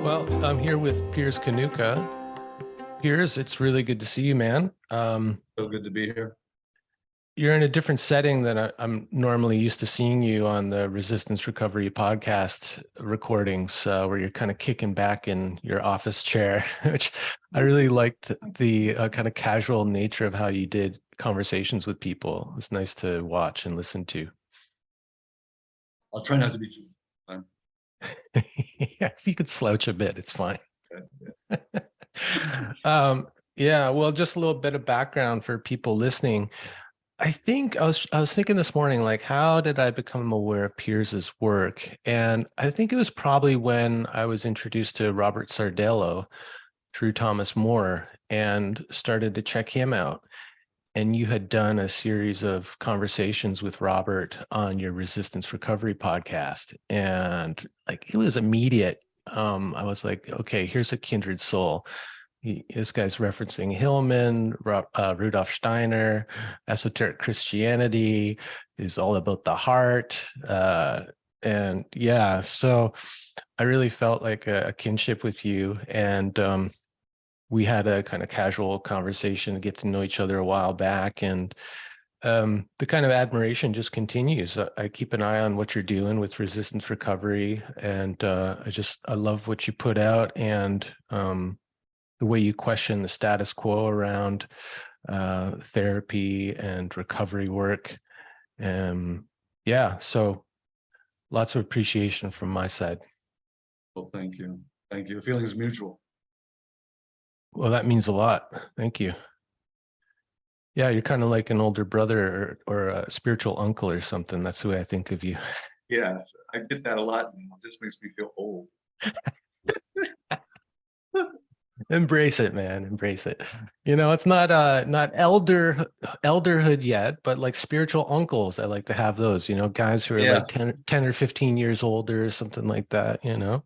Well, I'm here with Piers Kaniuka. Piers, it's really good to see you, man. So good to be here. You're in a different setting than I'm normally used to seeing you on the Resistance Recovery podcast recordings, where you're kind of kicking back in your office chair, which I really liked the kind of casual nature of how you did conversations with people. It's nice to watch and listen to. I'll try not to be too fun. Yeah, you could slouch a bit. It's fine. Okay. Yeah, well, just a little bit of background for people listening. I think I was thinking this morning, like, how did I become aware of Piers's work? And I think it was probably when I was introduced to Robert Sardello through Thomas More and started to check him out. And you had done a series of conversations with Robert on your Resistance Recovery podcast. And like it was immediate. I was like, okay, here's a kindred soul. This guy's referencing Hillman, Rudolf Steiner, esoteric Christianity is all about the heart. And yeah, so I really felt like a kinship with you. And we had a kind of casual conversation to get to know each other a while back. And the kind of admiration just continues. I keep an eye on what you're doing with resistance recovery. And I love what you put out. And the way you question the status quo around therapy and recovery work. Yeah, so lots of appreciation from my side. Well, thank you. Thank you. The feeling is mutual. Well, that means a lot. Thank you. Yeah, you're kind of like an older brother or a spiritual uncle or something. That's the way I think of you. Yeah, I get that a lot, and it just makes me feel old. Embrace it, man. Embrace it. You know, it's not elderhood yet, but like spiritual uncles. I like to have those, guys who are Yeah. like 10 or 15 years older or something like that. Well,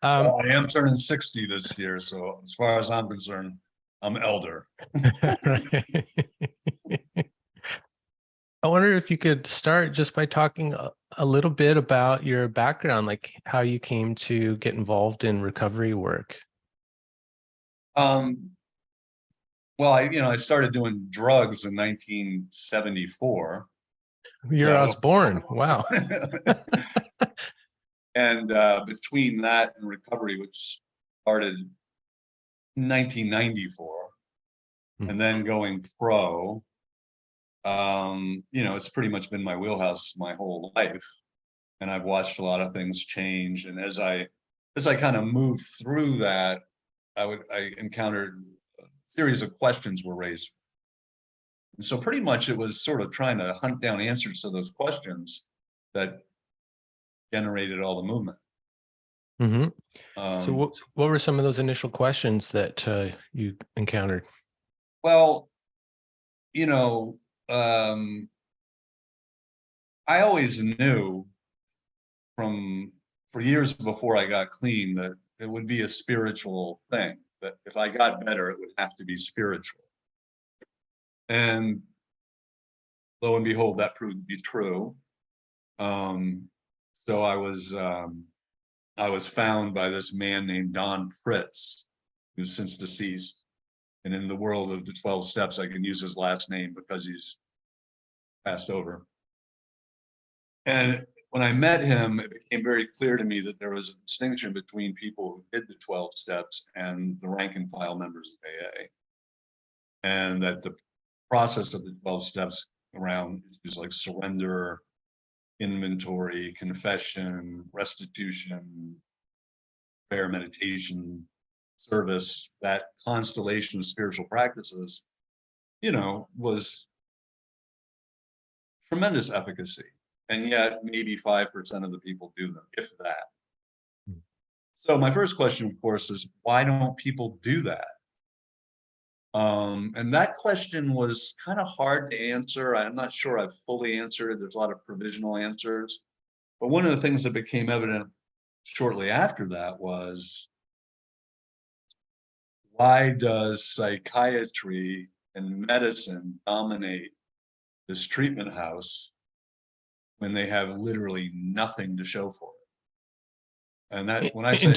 I am turning 60 this year, so as far as I'm concerned, I'm elder. Right. I wonder if you could start just by talking a little bit about your background, like how you came to get involved in recovery work. Um, well, I started doing drugs in 1974. Year I was So, born. Wow. and between that and recovery, which started in 1994, Hmm. and then going pro, it's pretty much been my wheelhouse my whole life. And I've watched a lot of things change. And as I kind of moved through that, I encountered a series of questions were raised. And so pretty much it was sort of trying to hunt down answers to those questions that generated all the movement. Hmm. So Um, what were some of those initial questions that you encountered? well, you know, um, I always knew from for years before I got clean that it would be a spiritual thing, that if I got better, it would have to be spiritual. And lo and behold, that proved to be true. Um, so I was found by this man named Don Fritz, who's since deceased. And in the world of the 12 steps, I can use his last name because he's passed over. And when I met him, it became very clear to me that there was a distinction between people who did the 12 steps and the rank and file members of AA. And that the process of the 12 steps around issues like surrender, inventory, confession, restitution, prayer, meditation, service, that constellation of spiritual practices, was tremendous efficacy. And yet maybe 5% of the people do them, if that. So my first question, of course, is why don't people do that? And that question was kind of hard to answer. I'm not sure I've fully answered. There's a lot of provisional answers. But one of the things that became evident shortly after that was, why does psychiatry and medicine dominate this treatment house when they have literally nothing to show for And that, when I say,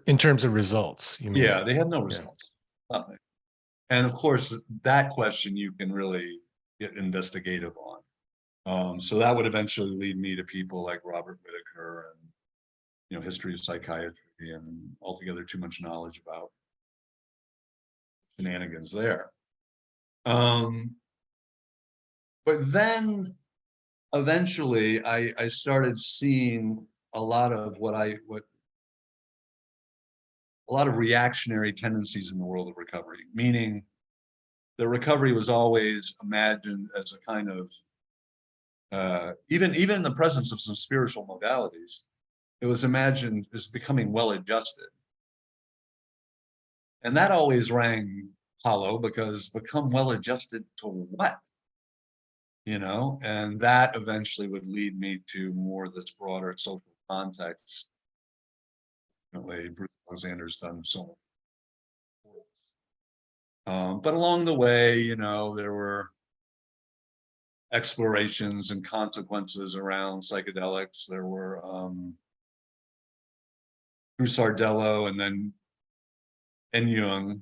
In terms of results, you mean? yeah, they had no Yeah. results, nothing. And of course, that question you can really get investigative on. So that would eventually lead me to people like Robert Whitaker and, history of psychiatry, and altogether too much knowledge about shenanigans there. But then eventually I started seeing a lot of a lot of reactionary tendencies in the world of recovery, meaning the recovery was always imagined as a kind of even in the presence of some spiritual modalities, it was imagined as becoming well adjusted. And that always rang hollow, because become well adjusted to what? And that eventually would lead me to more of this broader social context. Bruce Alexander's done so much. But along the way, there were explorations and consequences around psychedelics. There were through Sardello and Jung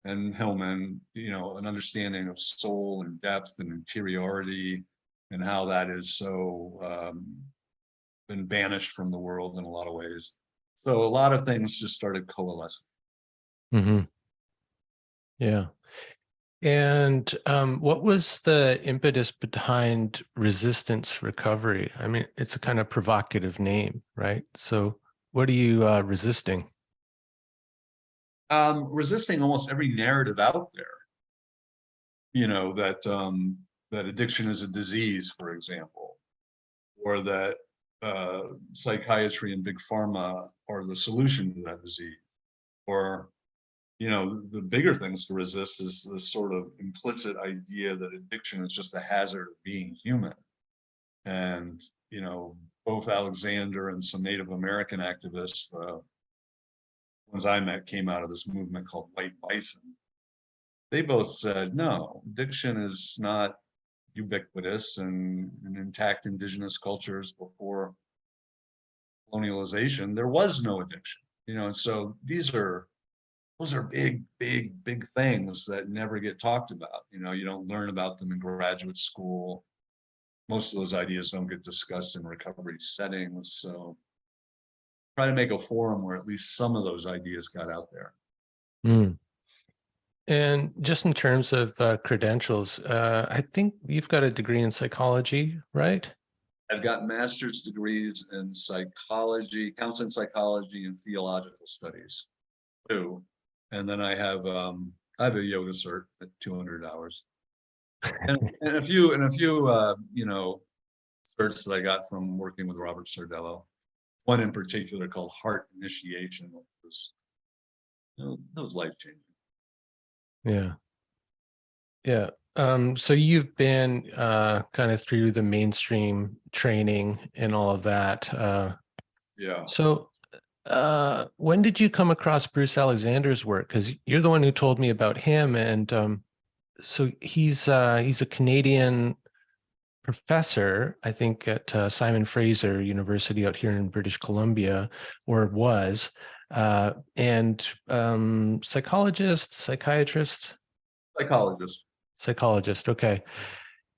and Hillman, an understanding of soul and depth and interiority, and how that is so been banished from the world in a lot of ways. So a lot of things just started coalescing. Mm-hmm. Yeah. And what was the impetus behind resistance recovery? I mean, it's a kind of provocative name, right? So what are you resisting? Resisting almost every narrative out there, that addiction is a disease, for example, or that psychiatry and big pharma are the solution to that disease, or the bigger things to resist is the sort of implicit idea that addiction is just a hazard of being human. And both Alexander and some Native American activists, ones I met, came out of this movement called White Bison. They both said, no, addiction is not ubiquitous, and in intact indigenous cultures before colonialization, there was no addiction. And so those are big, big, big things that never get talked about. You don't learn about them in graduate school. Most of those ideas don't get discussed in recovery settings. So try to make a forum where at least some of those ideas got out there. Mm. And just in terms of credentials, I think you've got a degree in psychology, right? I've got master's degrees in psychology, counseling psychology, and theological studies too. And then I have a yoga cert at 200 hours, and a few certs that I got from working with Robert Sardello. One in particular called Heart Initiation, which was that was life changing. Yeah. Yeah. So you've been kind of through the mainstream training and all of that. Yeah. So when did you come across Bruce Alexander's work? Because you're the one who told me about him, and so he's a Canadian professor, I think, at Simon Fraser University out here in British Columbia, or was, and psychologist, psychiatrist, Psychologist. psychologist. Okay.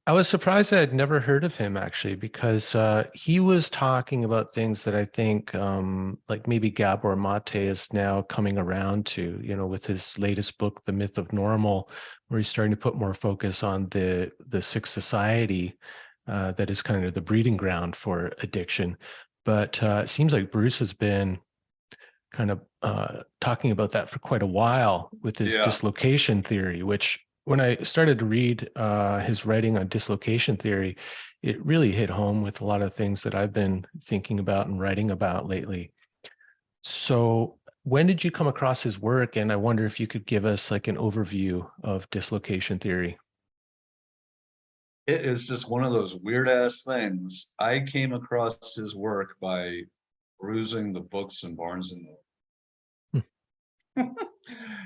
I was surprised I had never heard of him actually, because he was talking about things that I think like maybe Gabor Mate is now coming around to, with his latest book, The Myth of Normal, where he's starting to put more focus on the sick society that is kind of the breeding ground for addiction. But it seems like Bruce has been kind of talking about that for quite a while with his Yeah. dislocation theory, which when I started to read his writing on dislocation theory, it really hit home with a lot of things that I've been thinking about and writing about lately. So when did you come across his work? And I wonder if you could give us like an overview of dislocation theory. It is just one of those weird ass things. I came across his work by perusing the books in Barnes and Noble.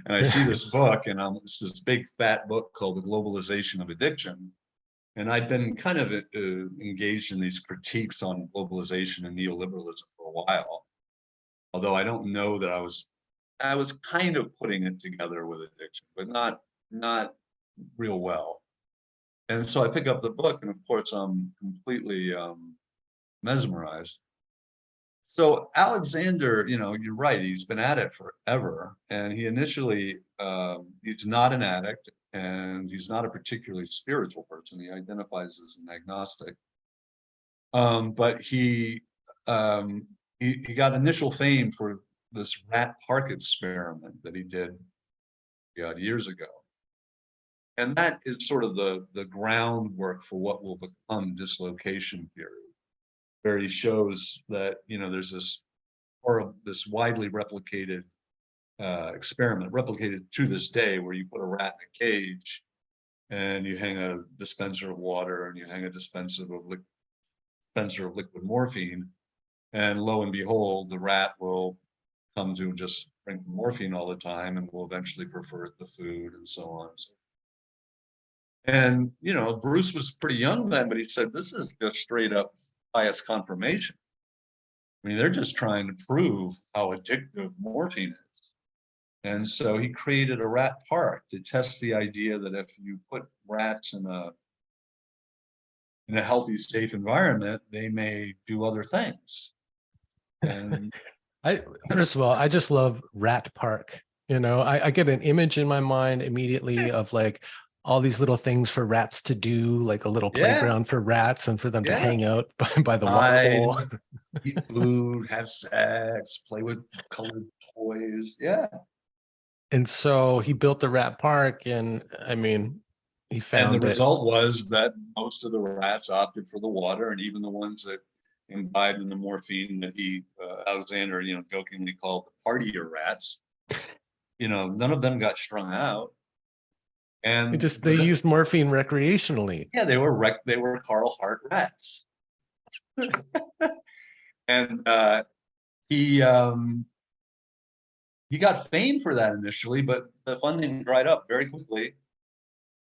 And I see this book, and it's this big fat book called The Globalization of Addiction. And I'd been kind of engaged in these critiques on globalization and neoliberalism for a while. Although I don't know that I was kind of putting it together with addiction, but not real well. And so I pick up the book, and of course I'm completely mesmerized. So Alexander, you're right. He's been at it forever, and he initially he's not an addict, and he's not a particularly spiritual person. He identifies as an agnostic, but he got initial fame for this rat park experiment that he did years ago, and that is sort of the groundwork for what will become dislocation theory, where he shows that there's this widely replicated experiment, replicated to this day, where you put a rat in a cage and you hang a dispenser of water and you hang a dispenser of liquid morphine, and lo and behold, the rat will come to just drink morphine all the time and will eventually prefer it to food and so on. And Bruce was pretty young then, but he said, this is just straight up bias confirmation. I mean, they're just trying to prove how addictive morphine is. And so he created a rat park to test the idea that if you put rats in a healthy, safe environment, they may do other things. And First of all, I just love rat park. I get an image in my mind immediately of like all these little things for rats to do, like a little playground for rats and for them to hang out by the water hole. Eat food, have sex, play with colored toys. Yeah. And so he built the rat park, and I mean, he found the result was that most of the rats opted for the water, and even the ones that imbibed in the morphine that Alexander, jokingly called the partier rats, none of them got strung out. And they used morphine recreationally. Yeah, they were Carl Hart rats. And he got fame for that initially, but the funding dried up very quickly,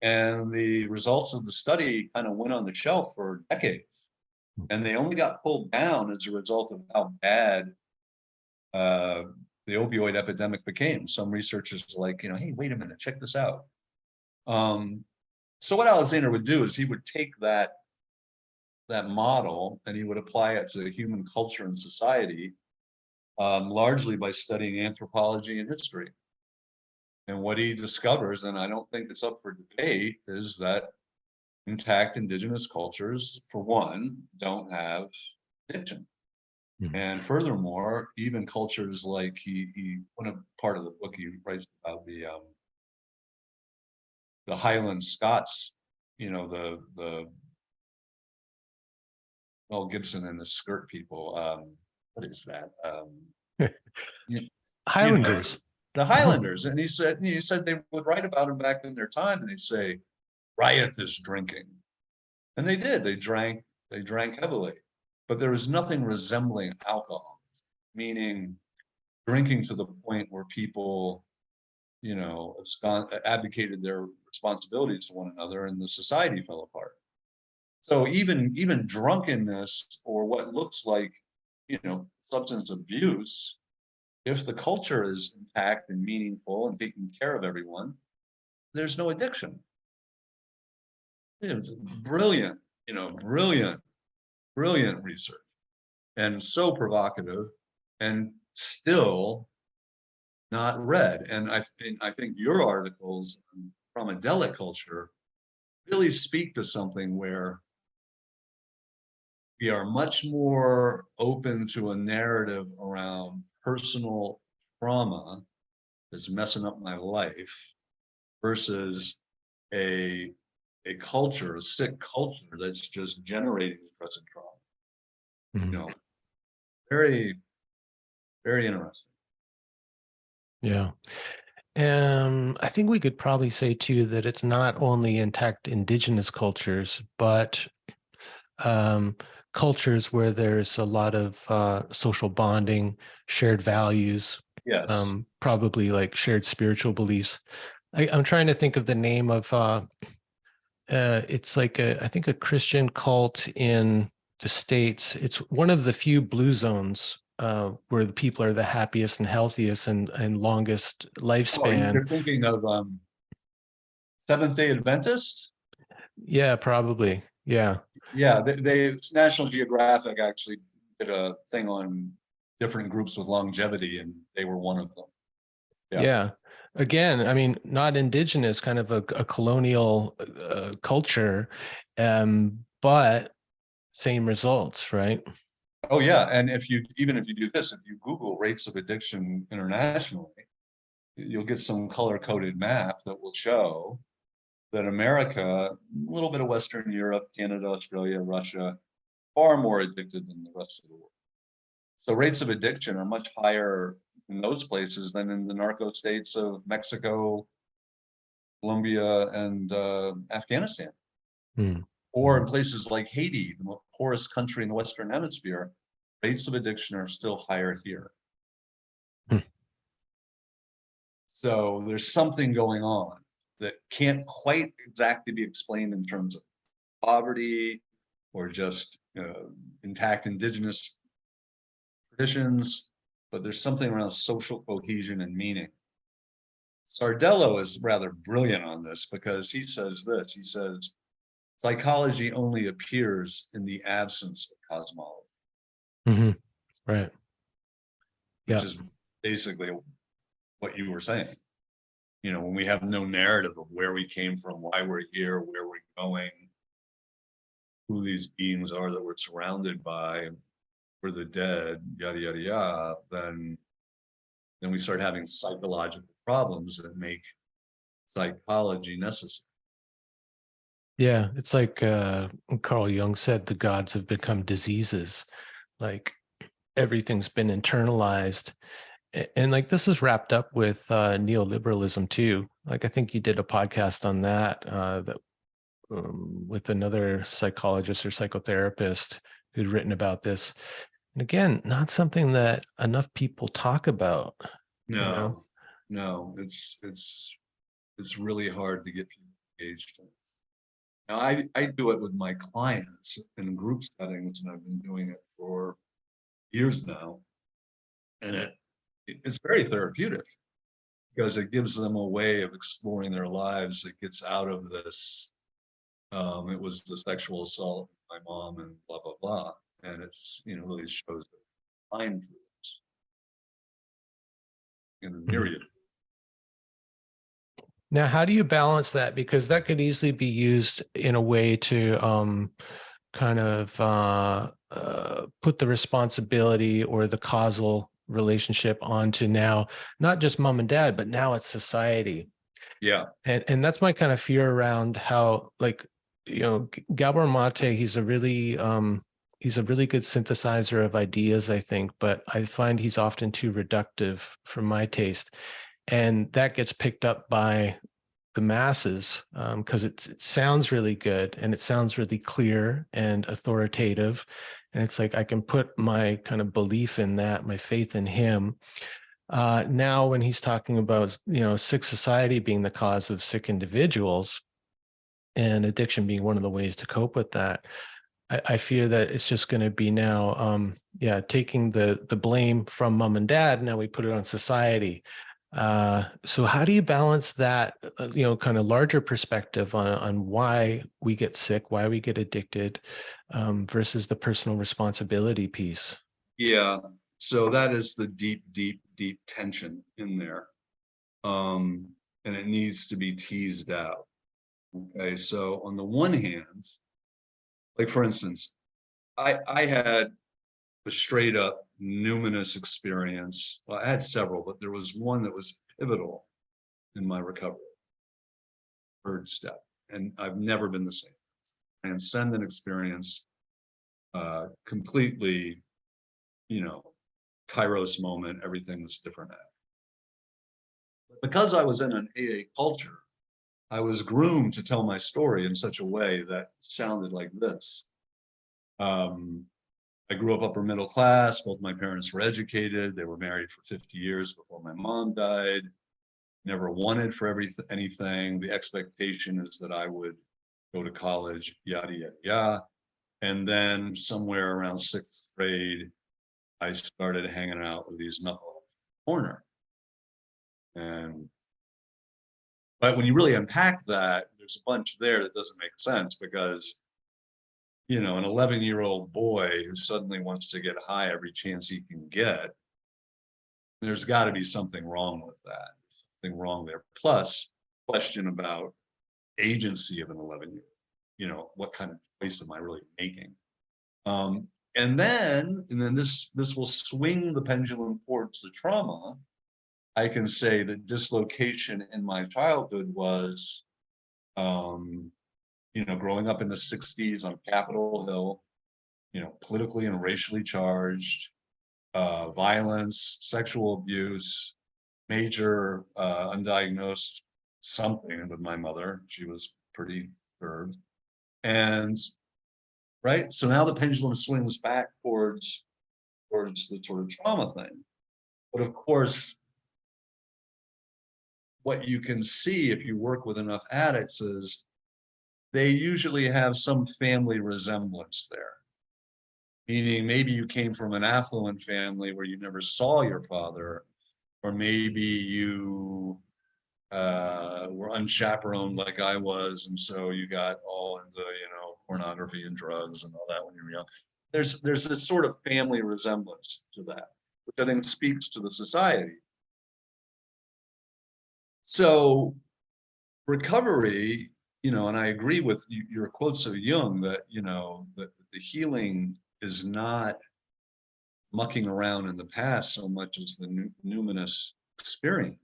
and the results of the study kind of went on the shelf for decades, and they only got pulled down as a result of how bad the opioid epidemic became. Some researchers were like, hey, wait a minute, check this out. So what Alexander would do is he would take that model and he would apply it to human culture and society, largely by studying anthropology and history. And what he discovers, and I don't think it's up for debate, is that intact indigenous cultures, for one, don't have addiction. Mm-hmm. And furthermore, even cultures like one part of the book he writes about the Highland Scots, the Mel Gibson and the skirt people. What is that? Highlanders. The Highlanders. And he said they would write about them back in their time, and they'd say, riotous drinking. And they did. They drank heavily. But there was nothing resembling alcohol, meaning drinking to the point where people, abdicated their responsibilities to one another, and the society fell apart. So even drunkenness, or what looks like, substance abuse, if the culture is intact and meaningful and taking care of everyone, there's no addiction. It's brilliant, brilliant research, and so provocative, and still not read. And I think your articles from psychedelic culture really speak to something where we are much more open to a narrative around personal trauma that's messing up my life versus a culture, a sick culture that's just generating present trauma. Mm-hmm. Very, very interesting. Yeah. I think we could probably say too that it's not only intact indigenous cultures, but cultures where there's a lot of social bonding, shared values, yes, probably like shared spiritual beliefs. I'm trying to think of the name of it's like I think a Christian cult in the States. It's one of the few blue zones where the people are the happiest and healthiest and longest Oh, you're lifespan. thinking of Seventh-day Adventists? Yeah, probably. Yeah. Yeah, National Geographic actually did a thing on different groups with longevity, and they were one of them. Yeah. Yeah. Again, I mean, not indigenous, kind of a colonial culture, but same results, right? Oh, yeah. And even if you do this, if you Google rates of addiction internationally, you'll get some color-coded map that will show that America, a little bit of Western Europe, Canada, Australia, Russia, far more addicted than the rest of the world. So rates of addiction are much higher in those places than in the narco states of Mexico, Colombia, and Afghanistan. Hmm. Or in places like Haiti, the most poorest country in the Western Hemisphere, rates of addiction are still higher here. Hmm. So there's something going on that can't quite exactly be explained in terms of poverty or just intact indigenous traditions, but there's something around social cohesion and meaning. Sardello is rather brilliant on this because he says this. He says, psychology only appears in the absence of cosmology, Hmm. Right. which Yeah. is basically what you were saying. You know, when we have no narrative of where we came from, why we're here, where we're going, who these beings are that we're surrounded by, we're the dead, yada, yada, yada, then we start having psychological problems that make psychology necessary. Yeah. It's like Carl Jung said, the gods have become diseases. Like everything's been internalized. And like this is wrapped up with neoliberalism too. Like I think you did a podcast on that, with another psychologist or psychotherapist who'd written about this. And again, not something that enough people talk about, you know? No, no, it's really hard to get people engaged in. Now, I do it with my clients in group settings, and I've been doing it for years now. And it's very therapeutic because it gives them a way of exploring their lives. It gets out of this. It was the sexual assault of my mom and blah, blah, blah. And it's, really shows that time for this in a Mhm. myriad. Now, how do you balance that? Because that could easily be used in a way to kind of put the responsibility or the causal relationship onto now, not just mom and dad, but now it's society. Yeah. And that's my kind of fear around how, like, Gabor Mate, he's a really good synthesizer of ideas, I think, but I find he's often too reductive for my taste. And that gets picked up by the masses because it sounds really good and it sounds really clear and authoritative. And it's like I can put my kind of belief in that, my faith in him. Now, when he's talking about, sick society being the cause of sick individuals and addiction being one of the ways to cope with that, I fear that it's just going to be now, taking the blame from mom and dad. Now we put it on society. So how do you balance that, kind of larger perspective on why we get sick, why we get addicted, versus the personal responsibility piece? Yeah. So that is the deep, deep, deep tension in there. And it needs to be teased out. Okay. So on the one hand, like for instance, I had a straight up numinous experience. Well, I had several, but there was one that was pivotal in my recovery. Third step. And I've never been the same. Transcendent experience, completely, Kairos moment, everything was different. Because I was in an AA culture, I was groomed to tell my story in such a way that sounded like this. I grew up upper middle class. Both my parents were educated. They were married for 50 years before my mom died. Never wanted for anything. The expectation is that I would go to college, yada, yada, yada. And then somewhere around sixth grade, I started hanging out with these knuckle corner. And but when you really unpack that, there's a bunch there that doesn't make sense because, you know, an 11-year-old boy who suddenly wants to get high every chance he can get, there's got to be something wrong with that. Something wrong there. Plus, question about agency of an 11-year-old. You know, what kind of choice am I really making? And then this will swing the pendulum towards the trauma. I can say that dislocation in my childhood was, you know, growing up in the 60s on Capitol Hill, you know, politically and racially charged, violence, sexual abuse, major undiagnosed something with my mother. She was pretty disturbed. And right, so now the pendulum swings back towards the sort of trauma thing. But of course, what you can see if you work with enough addicts is they usually have some family resemblance there. Meaning maybe you came from an affluent family where you never saw your father, or maybe you were unchaperoned like I was, and so you got all into, you know, pornography and drugs and all that when you were young. There's this sort of family resemblance to that, which I think speaks to the society. So recovery, you know, and I agree with your quotes of Jung that, you know, that the healing is not mucking around in the past so much as the numinous experience.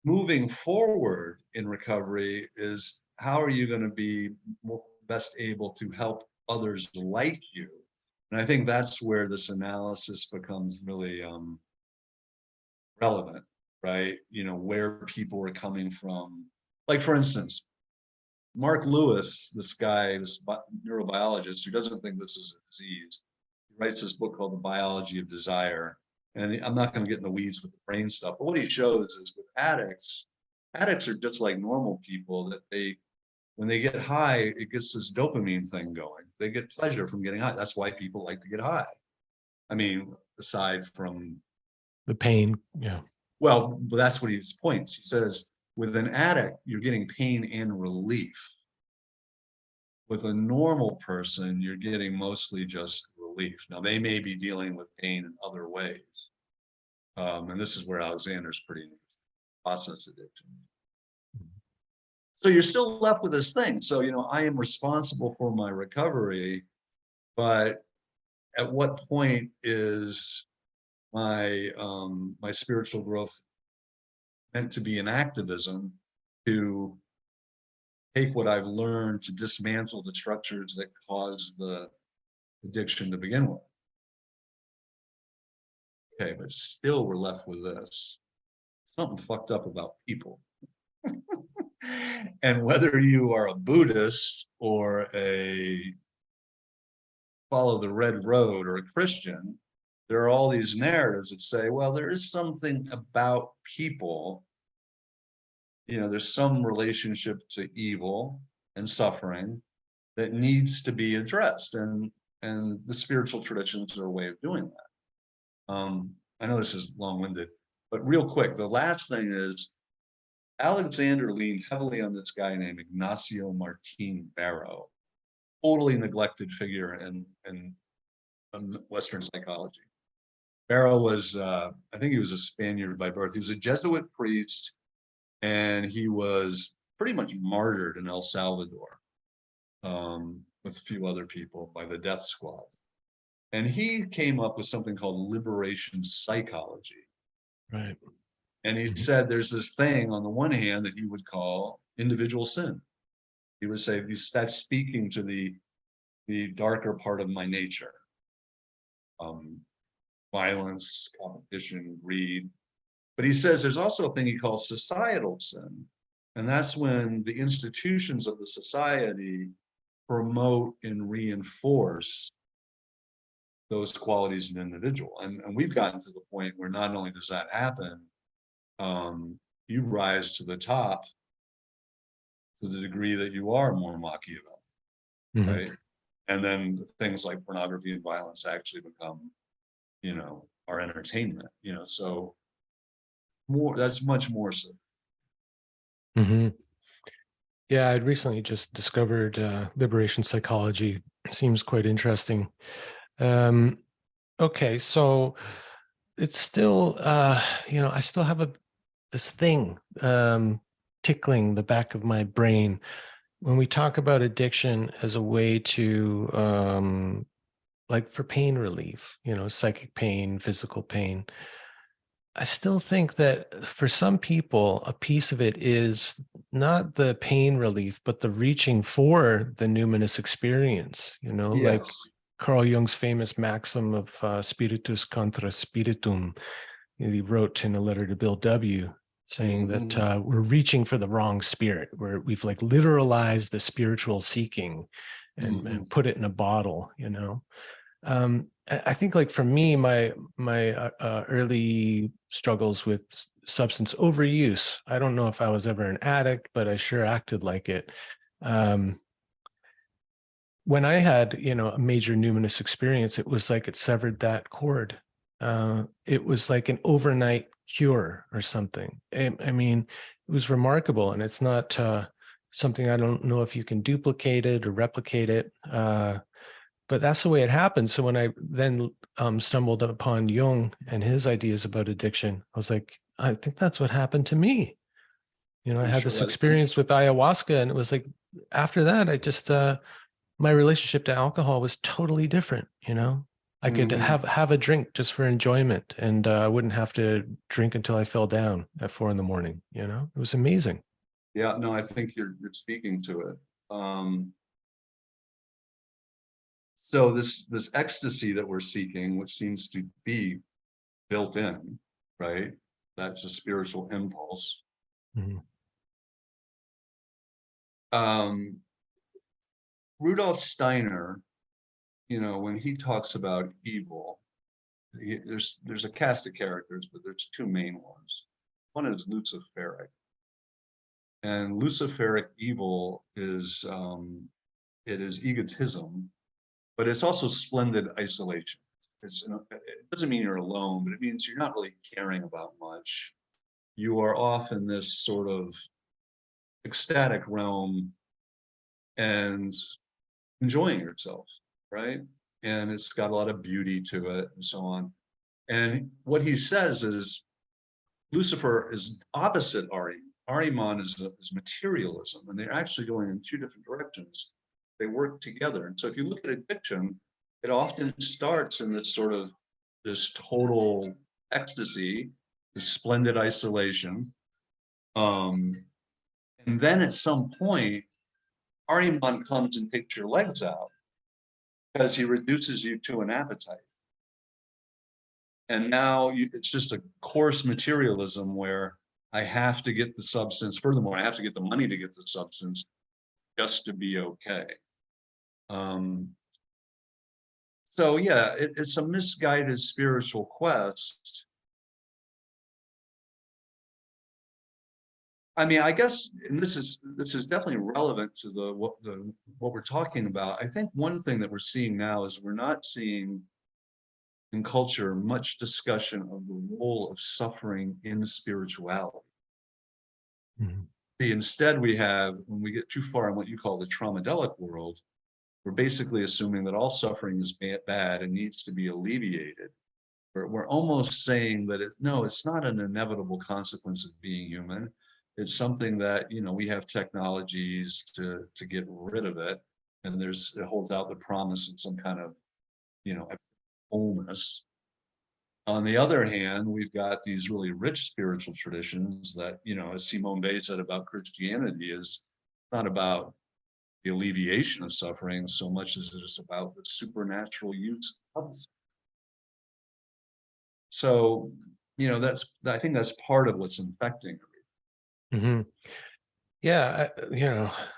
Moving forward in recovery is how are you going to be best able to help others like you? And I think that's where this analysis becomes really relevant, right? You know, where people are coming from. Like, for instance, Mark Lewis, this guy, this neurobiologist who doesn't think this is a disease, he writes this book called The Biology of Desire. And I'm not going to get in the weeds with the brain stuff, but what he shows is with addicts are just like normal people, that when they get high, it gets this dopamine thing going. They get pleasure from getting high. That's why people like to get high. I mean, aside from the pain. Yeah. Well, that's what he points. He says, with an addict, you're getting pain and relief. With a normal person, you're getting mostly just relief. Now, they may be dealing with pain in other ways. And this is where Alexander's pretty process addiction. So you're still left with this thing. So, you know, I am responsible for my recovery, but at what point is my my spiritual growth meant to be an activism to take what I've learned to dismantle the structures that cause the addiction to begin with? Okay, but still we're left with this. Something fucked up about people. And whether you are a Buddhist or a follow the red road or a Christian, there are all these narratives that say, well, there is something about people, you know, there's some relationship to evil and suffering that needs to be addressed. And the spiritual traditions are a way of doing that. I know this is long-winded, but real quick, the last thing is Alexander leaned heavily on this guy named Ignacio Martin Barrow, totally neglected figure in Western psychology. Barrow was, I think he was a Spaniard by birth. He was a Jesuit priest, and he was pretty much martyred in El Salvador with a few other people by the death squad. And he came up with something called liberation psychology. Right. And he said there's this thing on the one hand that he would call individual sin. He would say, that's speaking to the darker part of my nature. Violence, competition, greed. But he says there's also a thing he calls societal sin. And that's when the institutions of the society promote and reinforce those qualities in an individual. And we've gotten to the point where not only does that happen, you rise to the top to the degree that you are more Machiavellian. Mhm. right? And then things like pornography and violence actually become, our entertainment, so that's much more so. Mhm. Yeah, I'd recently just discovered liberation psychology. Seems quite interesting. Um, okay, so it's still, I still have this thing tickling the back of my brain when we talk about addiction as a way to, like for pain relief, psychic pain, physical pain. I still think that for some people, a piece of it is not the pain relief, but the reaching for the numinous experience, like Yes. Carl Jung's famous maxim of spiritus contra spiritum. He wrote in a letter to Bill W., saying that Hmm. we're reaching for the wrong spirit, where we've like literalized the spiritual seeking Hmm. and put it in a bottle, I think like for me, my early struggles with substance overuse. I don't know if I was ever an addict, but I sure acted like it. Um, when I had, a major numinous experience, it was like it severed that cord. It was like an overnight cure or something. I mean, it was remarkable, and it's not something I don't know if you can duplicate it or replicate it. But that's the way it happened. So when I then stumbled upon Jung and his ideas about addiction, I was like, I think that's what happened to me. I I'm had sure this that is. experience with ayahuasca, and it was like after that, I just my relationship to alcohol was totally different. I could Hmm. have a drink just for enjoyment, and I wouldn't have to drink until I fell down at 4 a.m. It was amazing. Yeah, no, I think you're speaking to it. So this ecstasy that we're seeking, which seems to be built in, right? That's a spiritual impulse. Mhm. Um, Rudolf Steiner, when he talks about evil, there's a cast of characters, but there's two main ones. One is Luciferic, and Luciferic evil is it is egotism, but it's also splendid isolation. It doesn't mean you're alone, but it means you're not really caring about much. You are off in this sort of ecstatic realm and enjoying yourself, right? And it's got a lot of beauty to it and so on. And what he says is Lucifer is opposite Ari. Ahriman is materialism, and they're actually going in two different directions. They work together. And so if you look at addiction, it often starts in this total ecstasy, this splendid isolation. Um, and then at some point, Ahriman comes and takes your legs out because he reduces you to an appetite. And now it's just a coarse materialism where I have to get the substance. Furthermore, I have to get the money to get the substance just to be okay. Um, so yeah, it's a misguided spiritual quest. I mean, I guess, and this is definitely relevant to what we're talking about. I think one thing that we're seeing now is we're not seeing in culture much discussion of the role of suffering in spirituality. Mhm. See, instead we have, when we get too far in what you call the traumadelic world, we're basically assuming that all suffering is bad and needs to be alleviated. We're almost saying that no, it's not an inevitable consequence of being human. It's something that, we have technologies to get rid of it. And it holds out the promise of some kind of, wholeness. On the other hand, we've got these really rich spiritual traditions that, as Simone Weil said about Christianity, is not about the alleviation of suffering so much as it is about the supernatural use of it. So, I think that's part of what's infecting Mhm. Yeah,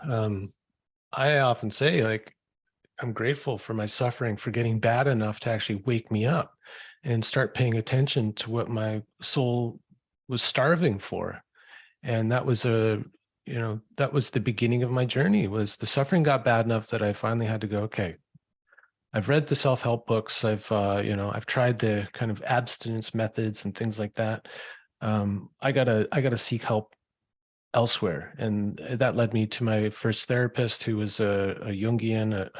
um, I often say like I'm grateful for my suffering for getting bad enough to actually wake me up and start paying attention to what my soul was starving for. And that was that was the beginning of my journey. Was the suffering got bad enough that I finally had to go, okay, I've read the self-help books. I've tried the kind of abstinence methods and things like that. I gotta seek help elsewhere. And that led me to my first therapist, who was a Jungian,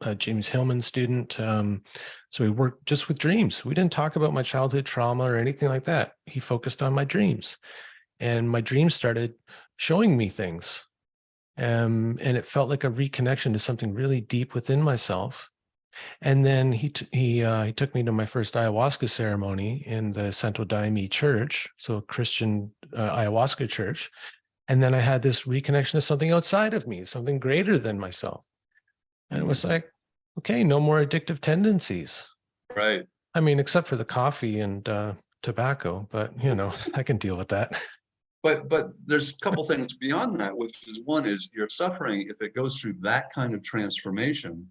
a James Hillman student. So we worked just with dreams. We didn't talk about my childhood trauma or anything like that. He focused on my dreams, and my dreams started showing me things. And it felt like a reconnection to something really deep within myself. And then he took me to my first ayahuasca ceremony in the Santo Daime Church, so a Christian ayahuasca church. And then I had this reconnection to something outside of me, something greater than myself. And it was like, okay, no more addictive tendencies. Right. I mean, except for the coffee and tobacco, but I can deal with that. But there's a couple things beyond that, which is, one is your suffering, if it goes through that kind of transformation,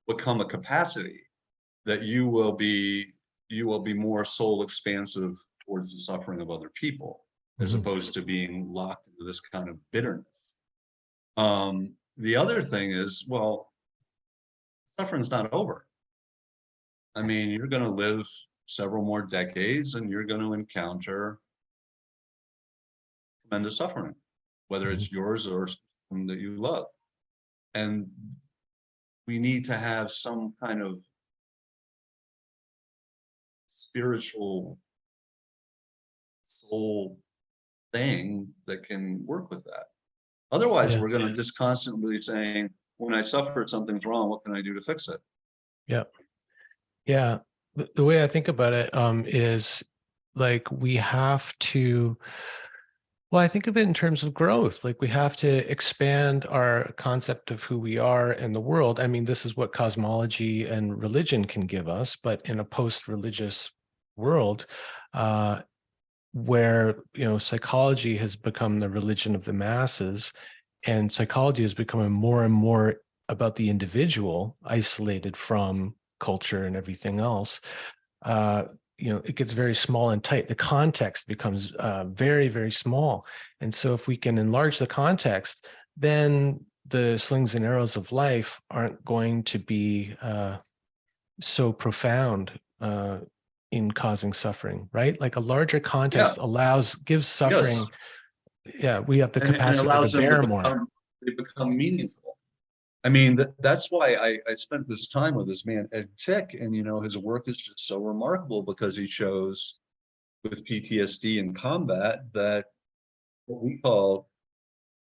become a capacity that you will be more soul expansive towards the suffering of other people, as Mhm. opposed to being locked into this kind of bitterness. The other thing is, well, suffering's not over. I mean, you're going to live several more decades and you're going to encounter tremendous suffering, whether Mhm. it's yours or someone that you love. And we need to have some kind of spiritual soul thing that can work with that. Otherwise, Yeah. we're going to just constantly saying, when I suffer, something's wrong. What can I do to fix it? Yeah. Yeah. The way I think about it is like we have to, well, I think of it in terms of growth. Like we have to expand our concept of who we are in the world. I mean, this is what cosmology and religion can give us, but in a post-religious world, uh, where psychology has become the religion of the masses, and psychology is becoming more and more about the individual, isolated from culture and everything else. uh, it gets very small and tight. The context becomes very, very small. And so if we can enlarge the context, then the slings and arrows of life aren't going to be so profound in causing suffering, right? Like a larger Yeah. context gives Yes. suffering. Yeah, we have the And it capacity to allows them to bear more. become meaningful. I mean, that's why I spent this time with this man, Ed Tick, and his work is just so remarkable because he shows with PTSD in combat that what we call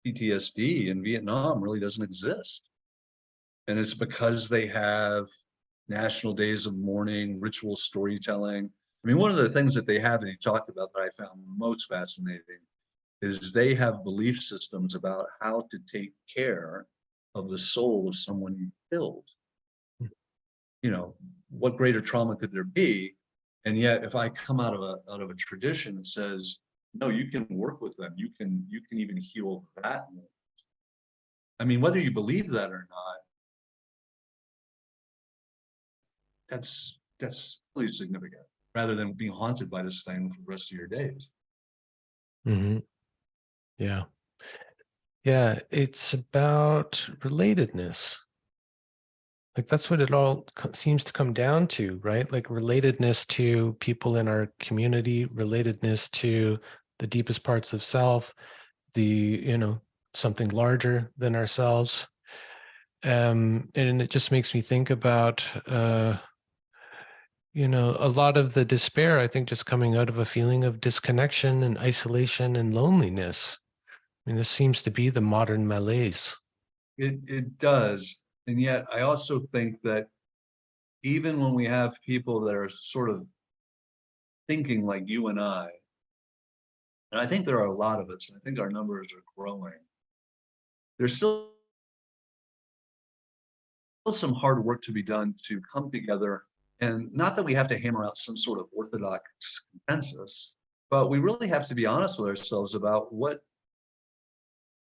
PTSD in Vietnam really doesn't exist. And it's because they have national days of mourning, ritual storytelling. I mean, one of the things that they have that he talked about that I found most fascinating is they have belief systems about how to take care of the soul of someone you killed. What greater trauma could there be? And yet, if I come out of a tradition that says, no, you can work with them, you can even heal that. I mean, whether you believe that or not, that's really significant, rather than being haunted by this thing for the rest of your days. Hmm. Yeah. Yeah. It's about relatedness. Like that's what it all seems to come down to, right? Like relatedness to people in our community, relatedness to the deepest parts of self, the, something larger than ourselves. And it just makes me think about, a lot of the despair, I think, just coming out of a feeling of disconnection and isolation and loneliness. I mean, this seems to be the modern malaise. It does. And yet I also think that even when we have people that are sort of thinking like you and I think there are a lot of us, and I think our numbers are growing, there's still some hard work to be done to come together. And not that we have to hammer out some sort of orthodox consensus, but we really have to be honest with ourselves about what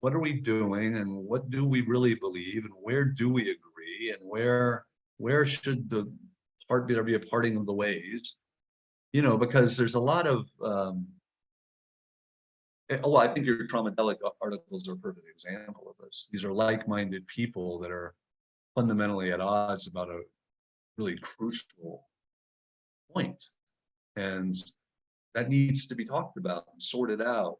are we doing and what do we really believe and where do we agree and where should there be a parting of the ways, because there's a lot of Oh, I think your Traumadelic articles are a perfect example of this. These are like-minded people that are fundamentally at odds about a really crucial point. And that needs to be talked about and sorted out.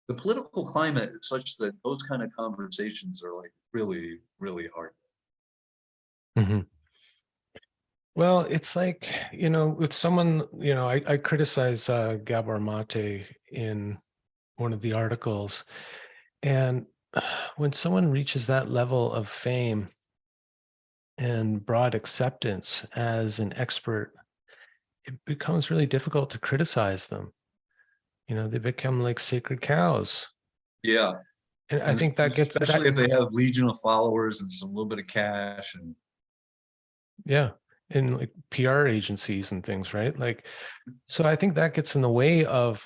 The political climate is such that those kind of conversations are like really, really hard. Mhm. Well, it's like, with someone, I criticize Gabor Mate in one of the articles. And when someone reaches that level of fame and broad acceptance as an expert, it becomes really difficult to criticize them. They become like sacred cows. Yeah. And I And think that gets especially that, if they have legion of followers and some little bit of cash and yeah, in like PR agencies and things, right? Like, so I think that gets in the way of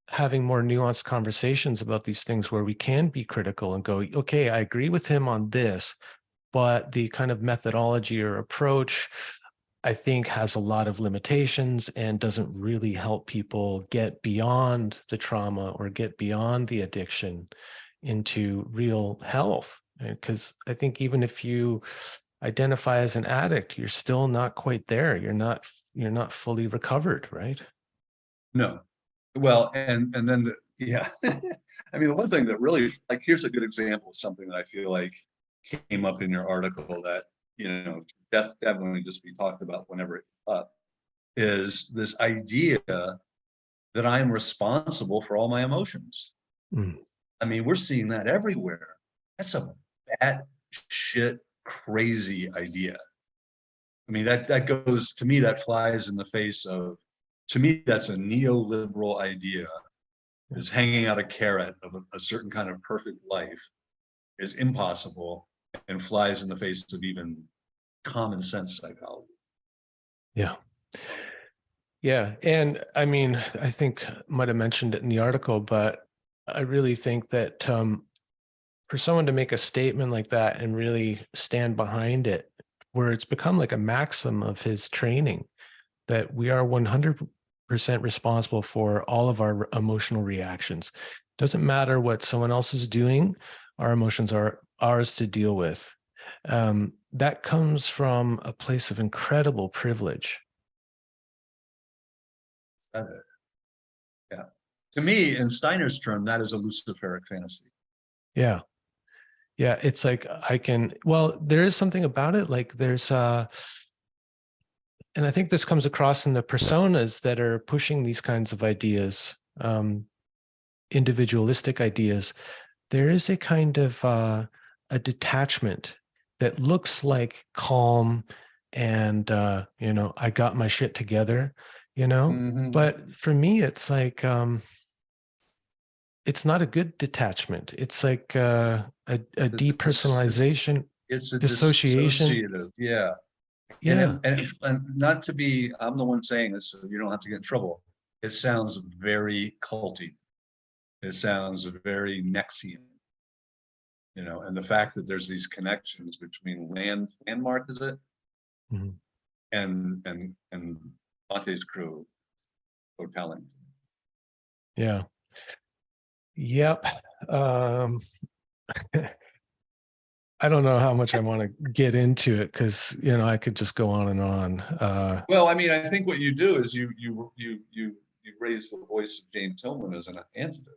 having more nuanced conversations about these things where we can be critical and go, okay, I agree with him on this, but the kind of methodology or approach, I think, has a lot of limitations and doesn't really help people get beyond the trauma or get beyond the addiction into real health. Because I think even if you identify as an addict, you're still not quite there. You're not fully recovered, right? no. Well, and then yeah. I mean, the one thing that really, like, here's a good example of something that I feel like came up in your article that, definitely just be talked about whenever it's up, is this idea that I am responsible for all my emotions. Mm. I mean, we're seeing that everywhere. That's a bad shit, crazy idea. I mean, that goes, to me, that flies in the face of, to me, that's a neoliberal idea, is hanging out a carrot of a certain kind of perfect life is impossible and flies in the face of even common sense psychology. Yeah. Yeah. And I mean, I think might have mentioned it in the article, but I really think that for someone to make a statement like that and really stand behind it, where it's become like a maxim of his training that we are 100% responsible for all of our emotional reactions. Doesn't matter what someone else is doing, our emotions are ours to deal with. That comes from a place of incredible privilege. Uh, yeah. To me, in Steiner's term, that is a Luciferic fantasy. Yeah. Yeah. It's like well, there is something about it. Like and I think this comes across in the personas that are pushing these kinds of ideas, individualistic ideas. There is a kind of a detachment that looks like calm and I got my shit together, Mm-hmm. but for me it's like it's not a good detachment. It's like a depersonalization, It's a dissociation. dissociative, yeah. Yeah. And not to be, I'm the one saying this, so you don't have to get in trouble. It sounds very culty. It sounds very Nexian, and the fact that there's these connections between landmark, is it, Mhm. and Mate's crew, so telling. Yeah. Yep. um I don't know how much I want to get into it because I could just go on and on. Well, I mean, I think what you do is you raise the voice of James Hillman as an antidote.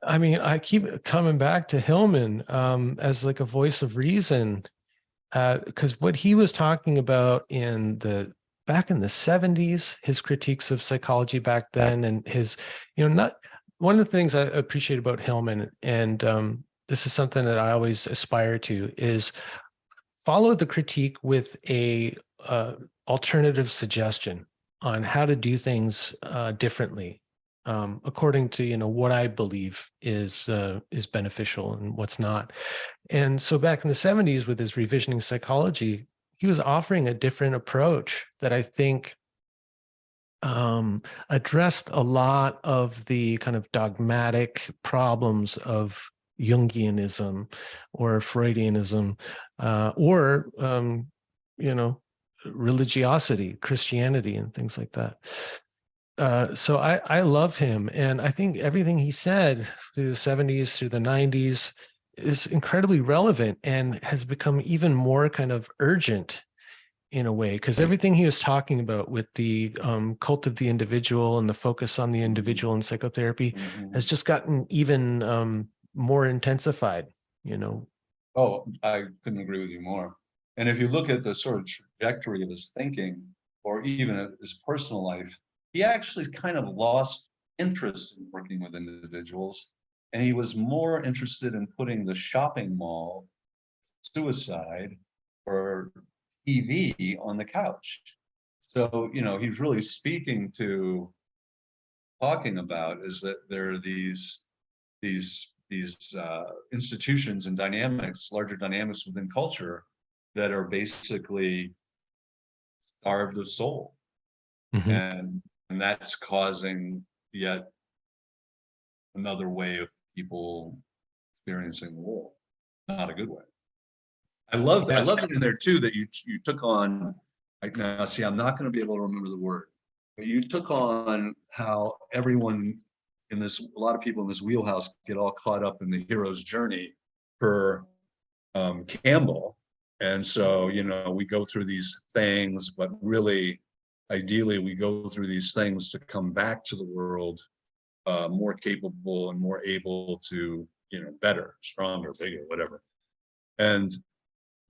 I mean, I keep coming back to Hillman as like a voice of reason, because what he was talking about back in the 70s, his critiques of psychology back then, and his, not one of the things I appreciate about Hillman, and this is something that I always aspire to, is follow the critique with a alternative suggestion on how to do things differently, according to what I believe is beneficial and what's not. And so back in the 70s with his revisioning psychology, he was offering a different approach that I think addressed a lot of the kind of dogmatic problems of Jungianism or Freudianism, or you know, religiosity, Christianity, and things like that. So I love him, and I think everything he said through the 70s, through the 90s is incredibly relevant and has become even more kind of urgent in a way, because everything he was talking about with the cult of the individual and the focus on the Mhm, individual in psychotherapy has mhm. just gotten even more intensified, you know. Oh, I couldn't agree with you more. And if you look at the sort of trajectory of his thinking, or even his personal life, he actually kind of lost interest in working with individuals, and he was more interested in putting the shopping mall, suicide, or TV on the couch. So, he's really speaking to talking about is that there are these institutions and dynamics, larger dynamics within culture that are basically starved of soul, Mhm. and that's causing yet another way of people experiencing the world, not a good way. I Yeah. loved it in there too that you took on, like, now see, I'm not going to be able to remember the word, but you took on how everyone in this, a lot of people in this wheelhouse get all caught up in the hero's journey for Campbell. And so, we go through these things, but really, ideally, we go through these things to come back to the world more capable and more able to, better, stronger, bigger, whatever. And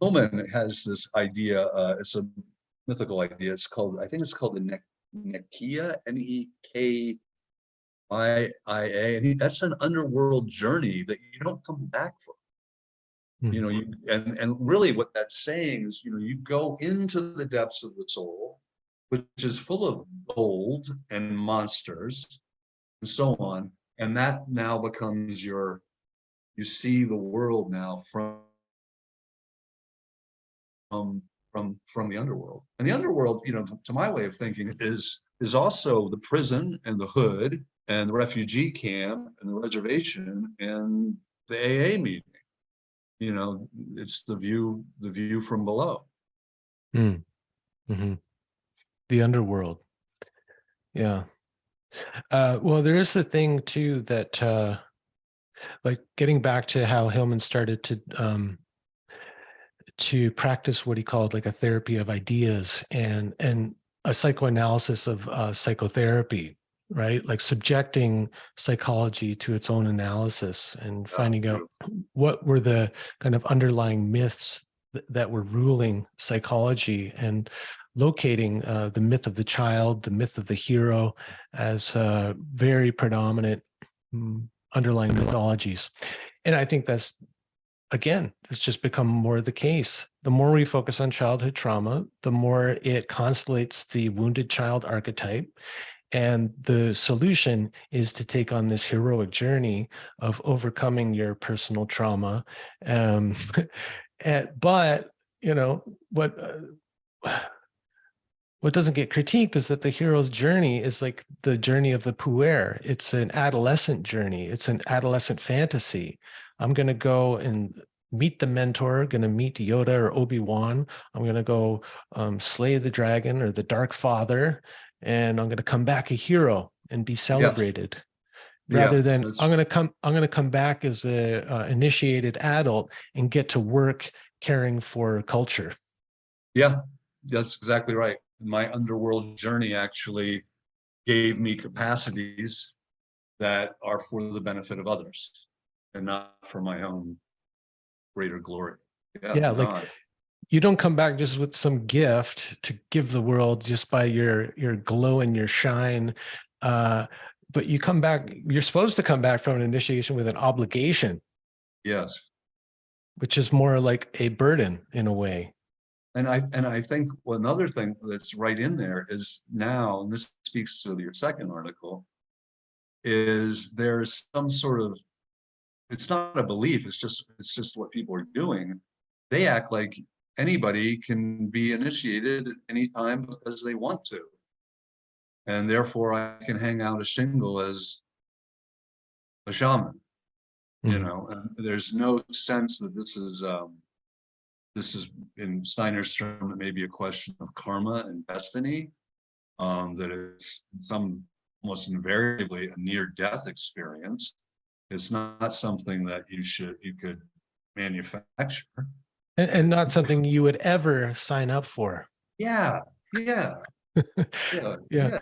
Hillman has this idea, it's a mythical idea. I think it's called the Nekia, Nekia. And that's an underworld journey that you don't come back from. Mm. And really what that's saying is, you go into the depths of the soul, which is full of gold and monsters and so on, and that now becomes you see the world now from the underworld. And the underworld, to my way of thinking, is also the prison and the hood and the refugee camp and the reservation and the AA meeting. It's the view from below. Mm. Mhm. The underworld. Yeah. Well, there is the thing too that like getting back to how Hillman started to practice what he called like a therapy of ideas and a psychoanalysis of psychotherapy, right? Like subjecting psychology to its own analysis and finding out Beautiful. what were the kind of underlying myths that were ruling psychology, and locating the myth of the child, the myth of the hero as very predominant underlying mythologies. And I think that's, again, it's just become more the case. The more we focus on childhood trauma, the more it constellates the wounded child archetype. And the solution is to take on this heroic journey of overcoming your personal trauma. Um, but, you know, what doesn't get critiqued is that the hero's journey is like the journey of the puer. It's an adolescent journey. It's an adolescent fantasy. I'm going to go and meet the mentor, going to meet Yoda or Obi-Wan. I'm going to go slay the dragon or the Dark Father, and I'm going to come back a hero and be Yes. celebrated. Yeah. Rather than That's I'm going to come back as a initiated adult and get to work caring for culture. yeah. That's exactly right. My underworld journey actually gave me capacities that are for the benefit of others and not for my own greater glory. Yeah. Yeah, like No. you don't come back just with some gift to give the world just by your glow and your shine, uh but you come back, you're supposed to come back from an initiation with an obligation, Yes. which is more like a burden in a way. And I think another thing that's right in there is now, and this speaks to your second article, is there's some sort of, it's not a belief, it's just what people are doing. They act like anybody can be initiated at any time because they want to. And therefore I can hang out a shingle as a shaman, Mhm. and there's no sense that this is in Steiner's term, it may be a question of karma and destiny, that it's some almost invariably a near-death experience. It's not something that you could manufacture. And not something you would ever sign up for. Yeah, yeah, yeah, Yeah. yeah.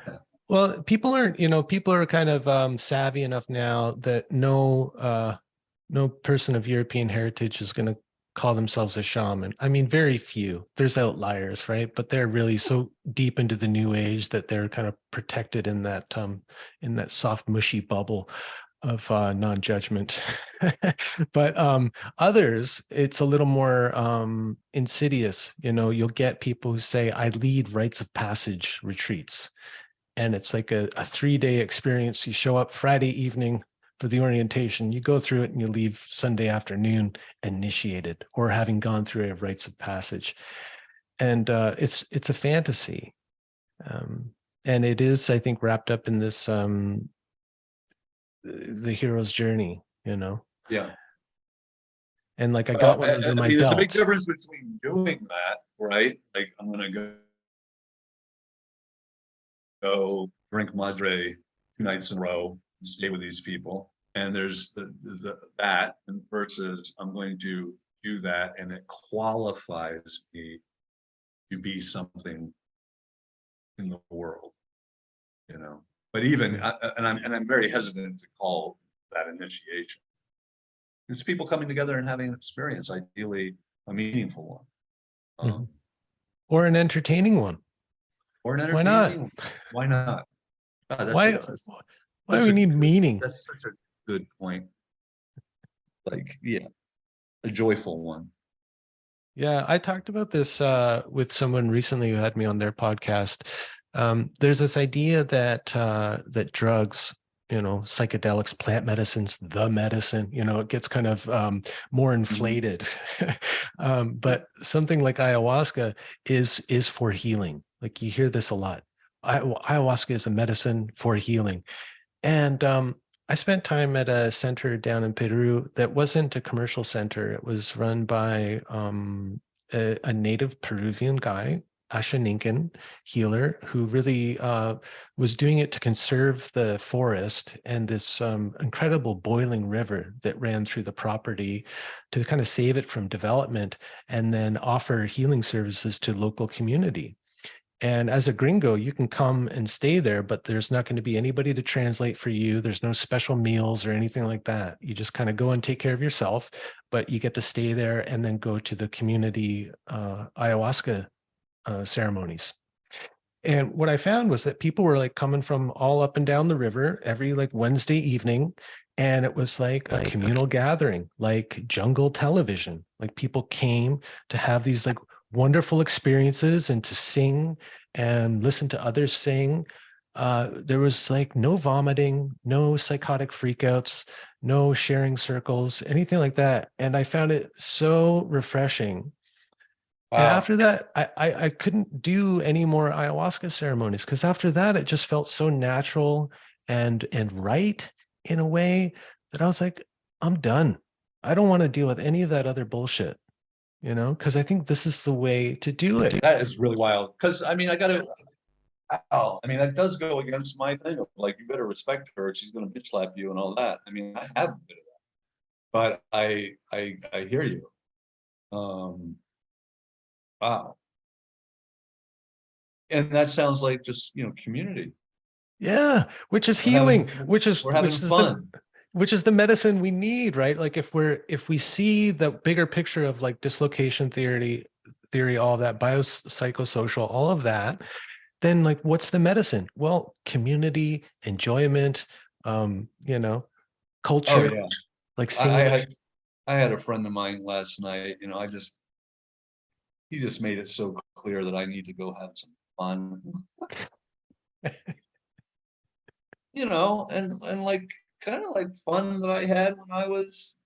Well, people are kind of savvy enough now that no person of European heritage is going to call themselves a shaman. I mean, very few. There's outliers, right? But they're really so deep into the new age that they're kind of protected in that soft, mushy bubble of non-judgment. But others, it's a little more insidious. You'll get people who say, I lead rites of passage retreats. And it's like a 3-day experience. You show up Friday evening for the orientation, you go through it, and you leave Sunday afternoon initiated or having gone through a rites of passage. And it's a fantasy. And it is, I think, wrapped up in this the hero's journey, Yeah. And like I got one I under my mean, there's a big belt. difference between doing that, right? Like, I'm going to go drink Madre 2 nights in a row and stay with these people. And there's that versus I'm going to do that and it qualifies me to be something in the world, But even I'm very hesitant to call that initiation. It's people coming together and having an experience, ideally a meaningful one. Mhm. Or an entertaining one. Or an Why not? entertaining one. Why not? Why do we need meaning? That's such a good point. Like, yeah, a joyful one. Yeah, I talked about this with someone recently who had me on their podcast. There's this idea that drugs, psychedelics, plant medicines, the medicine, it gets kind of more inflated. But something like ayahuasca is for healing. Like you hear this a lot. Ayahuasca is a medicine for healing. And I spent time at a center down in Peru that wasn't a commercial center. It was run by a native Peruvian guy, Ashaninkan healer, who really was doing it to conserve the forest and this incredible boiling river that ran through the property to kind of save it from development and then offer healing services to local community. And as a gringo, you can come and stay there, but there's not going to be anybody to translate for you. There's no special meals or anything like that. You just kind of go and take care of yourself, but you get to stay there and then go to the community ayahuasca ceremonies. And what I found was that people were like coming from all up and down the river every like Wednesday evening. And it was like a communal gathering, like jungle television. Like people came to have these like wonderful experiences and to sing and listen to others sing. There was like no vomiting, no psychotic freakouts, no sharing circles, anything like that. And I found it so refreshing. And Wow. after that, I couldn't do any more ayahuasca ceremonies because after that, it just felt so natural and right in a way that I was like, I'm done. I don't want to deal with any of that other bullshit, because I think this is the way to do it. That is really wild. Because I mean, I mean, that does go against my thing of like, you better respect her. She's going to bitch slap you and all that. I mean, I have a bit of that, but I hear you. Wow. And that sounds like just, community. Yeah, which is We're healing, having, which is we're having fun. which is the medicine we need, right? Like if we see the bigger picture of like dislocation theory, all that biopsychosocial, all of that, then like what's the medicine? Well, community, enjoyment, Oh culture, yeah. like I, singing. I I had a friend of mine last night, he just made it so clear that I need to go have some fun, and like kind of like fun that I had when I was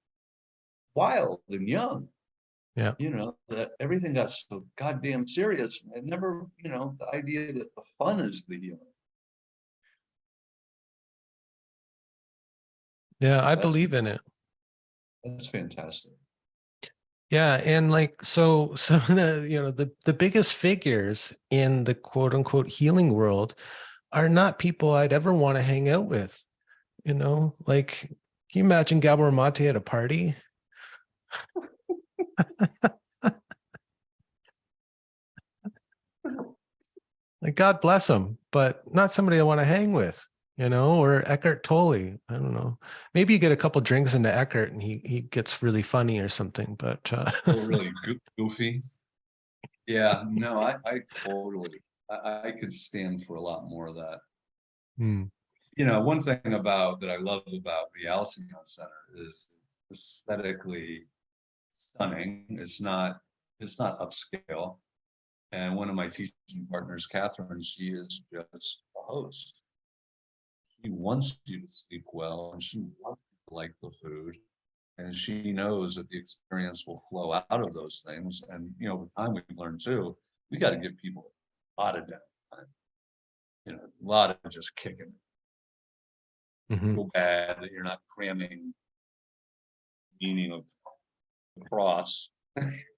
wild and young, Yeah. that everything got so goddamn serious. I never, the idea that the fun is the healing. Yeah, I That's believe in it. that's fantastic. Yeah, and like so some of the biggest figures in the quote unquote healing world are not people I'd ever want to hang out with. Like, can you imagine Gabor Mate at a party? Like, God bless him, but not somebody I want to hang with, or Eckhart Tolle. I don't know. Maybe you get a couple drinks into Eckhart and he gets really funny or something, but Feel really goofy. Yeah, no, I totally, I could stand for a lot more of that. hmm, One thing about that I love about the Alcion Center is aesthetically stunning. It's not upscale. And one of my teaching partners, Catherine, she is just a host. She wants you to sleep well, and she wants you to like the food, and she knows that the experience will flow out of those things. And over time we've learned too, we got to give people a lot of downtime, a lot of just kicking. hmm. Feel bad that you're not cramming meaning of the cross,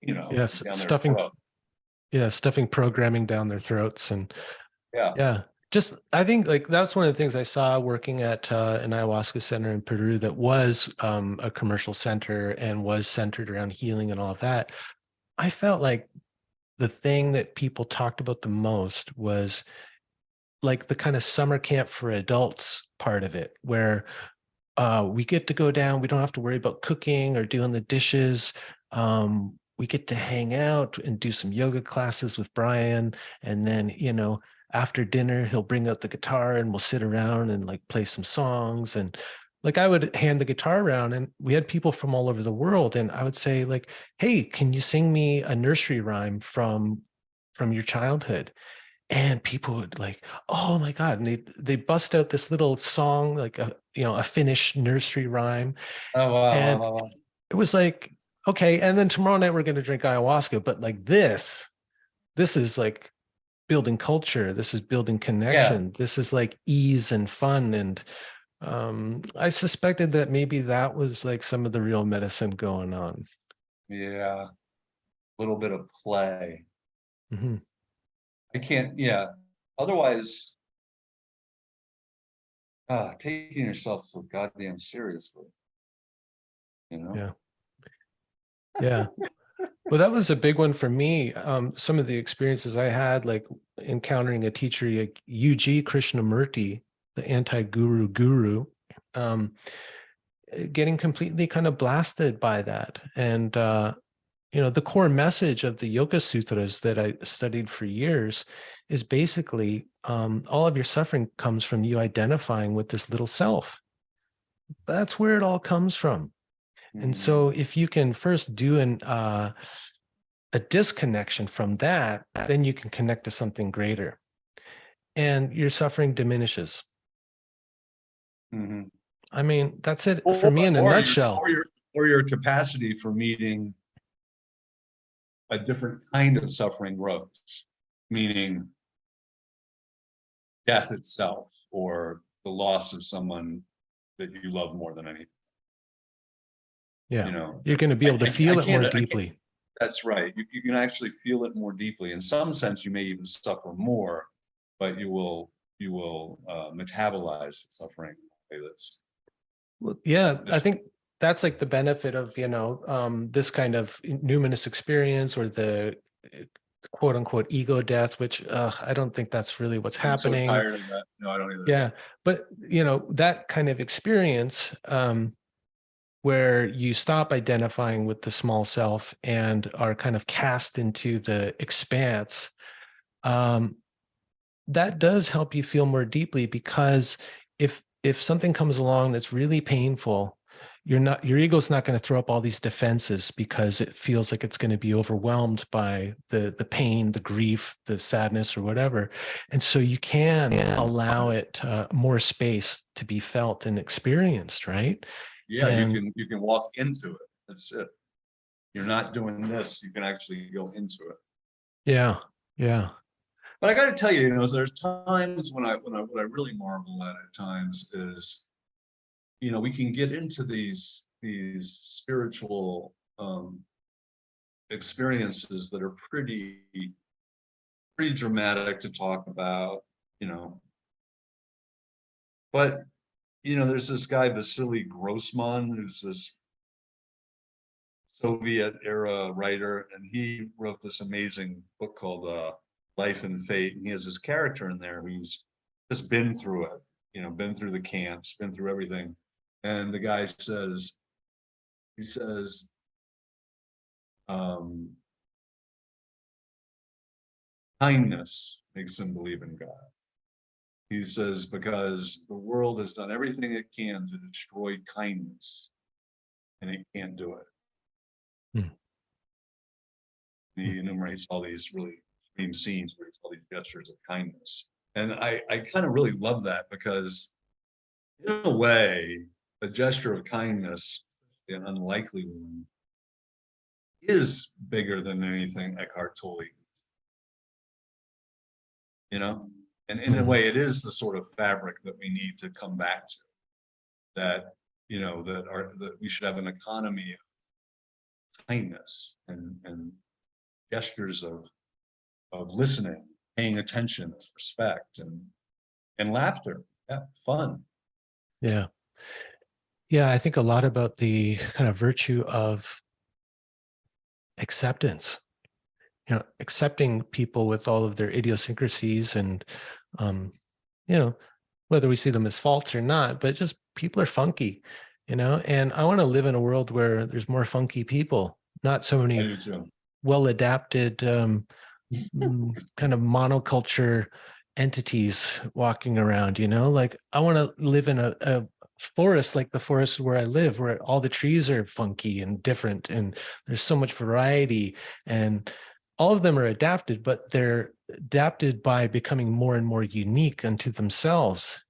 Yes, down their stuffing, throat. yeah, stuffing programming down their throats. And Yeah. yeah, just I think like that's one of the things I saw working at an ayahuasca center in Peru that was a commercial center and was centered around healing and all of that. I felt like the thing that people talked about the most was like the kind of summer camp for adults part of it, where we get to go down. We don't have to worry about cooking or doing the dishes. We get to hang out and do some yoga classes with Brian. And then, after dinner, he'll bring out the guitar and we'll sit around and like play some songs. And like I would hand the guitar around and we had people from all over the world. And I would say, like, hey, can you sing me a nursery rhyme from your childhood? And people would like, oh my God. And they bust out this little song, like a Finnish nursery rhyme. Oh, wow, wow, And wow, wow. it was like, okay, and then tomorrow night we're going to drink ayahuasca. But like this is like building culture. This is building Yeah, connection. This is like ease and fun. And I suspected that maybe that was like some of the real medicine going on. yeah. A little bit of play. Hmm. I can't, yeah. Otherwise, taking yourself so goddamn seriously, you know? Yeah. Yeah. Well, that was a big one for me. Some of the experiences I had, like encountering a teacher, like UG Krishnamurti, the anti-guru guru, um, getting completely kind of blasted by that. And, the core message of the Yoga Sutras that I studied for years is basically all of your suffering comes from you identifying with this little self. That's where it all comes from. And so Mhm. if you can first do a disconnection from that, then you can connect to something greater and your suffering diminishes. Mhm. I mean, that's it for Or, me in a or your, nutshell. or your capacity for meeting a different kind of suffering grows, meaning death itself or the loss of someone that you love more than anything. Yeah. You know, You're going to be able to feel it more I can't. deeply. That's right. You can actually feel it more deeply. In some sense, you may even suffer more, but you will metabolize the suffering in a way that's Well, yeah, I beneficial. think that's like the benefit of, this kind of numinous experience or the quote unquote ego death, which I don't think that's really what's I'm so happening. tired of that. No, I don't either. Yeah. But, that kind of experience, where you stop identifying with the small self and are kind of cast into the expanse, um, that does help you feel more deeply because if something comes along that's really painful, your ego's not going to throw up all these defenses because it feels like it's going to be overwhelmed by the pain, the grief, the sadness, or whatever. And so you can allow it more space to be felt and experienced, right? Yeah, And you can walk into it. That's it. You're not doing this. You can actually go into it. yeah, yeah. But I got to tell you, there's times what I really marvel at times is, we can get into these spiritual experiences that are pretty dramatic to talk about, you know, But, you know, there's this guy, Vasily Grossman, who's this Soviet era writer, and he wrote this amazing book called Life and Fate. And he has this character in there who's just been through it, you know, been through the camps, been through everything. And the guy says, he says, um, kindness makes him believe in God. He says, because the world has done everything it can to destroy kindness, and it can't do it. Hmm. He enumerates all these really extreme scenes where it's all these gestures of kindness. And I kind of really love that, because in a way, a gesture of kindness, an unlikely one, is bigger than anything Eckhart Tolle. You know, and in a way, it is the sort of fabric that we need to come back to. That, you know, that we should have an economy of kindness and gestures of listening, paying attention, respect, and laughter. Yeah, fun. Yeah. Yeah, I think a lot about the kind of virtue of acceptance, you know, accepting people with all of their idiosyncrasies and, um, you know, whether we see them as faults or not, but just people are funky, you know, and I want to live in a world where there's more funky people, not so I many do too. well-adapted kind of monoculture entities walking around, you know, like I want to live in a forest like the forest where I live, where all the trees are funky and different and there's so much variety, and all of them are adapted, but they're adapted by becoming more and more unique unto themselves.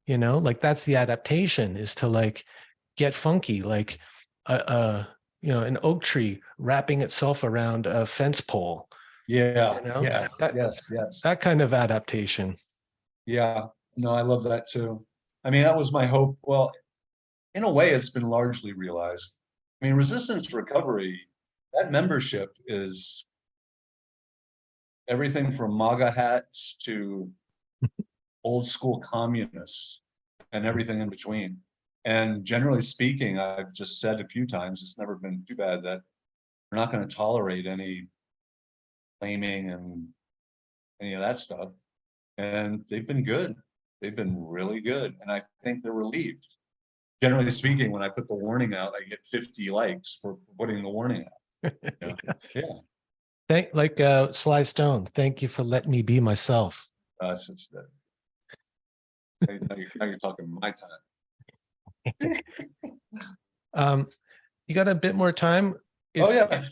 You know, like that's the adaptation, is to like get funky, like you know, an oak tree wrapping itself around a fence pole, Yeah, you know, yes, that yes. that kind of adaptation. Yeah, no, I love that too. I mean, that was my hope. Well, in a way, it's been largely realized. I mean, resistance recovery, that membership is everything from MAGA hats to old school communists and everything in between. And generally speaking, I've just said a few times, it's never been too bad, that we're not going to tolerate any claiming and any of that stuff. And they've been good. They've been really good. And I think they're relieved. Generally speaking, when I put the warning out, I get 50 likes for putting the warning out. Yeah. Yeah. Thank, like Sly Stone, thank you for letting me be myself. Such that. Now you're talking my time. You got a bit more time? Oh, If yeah.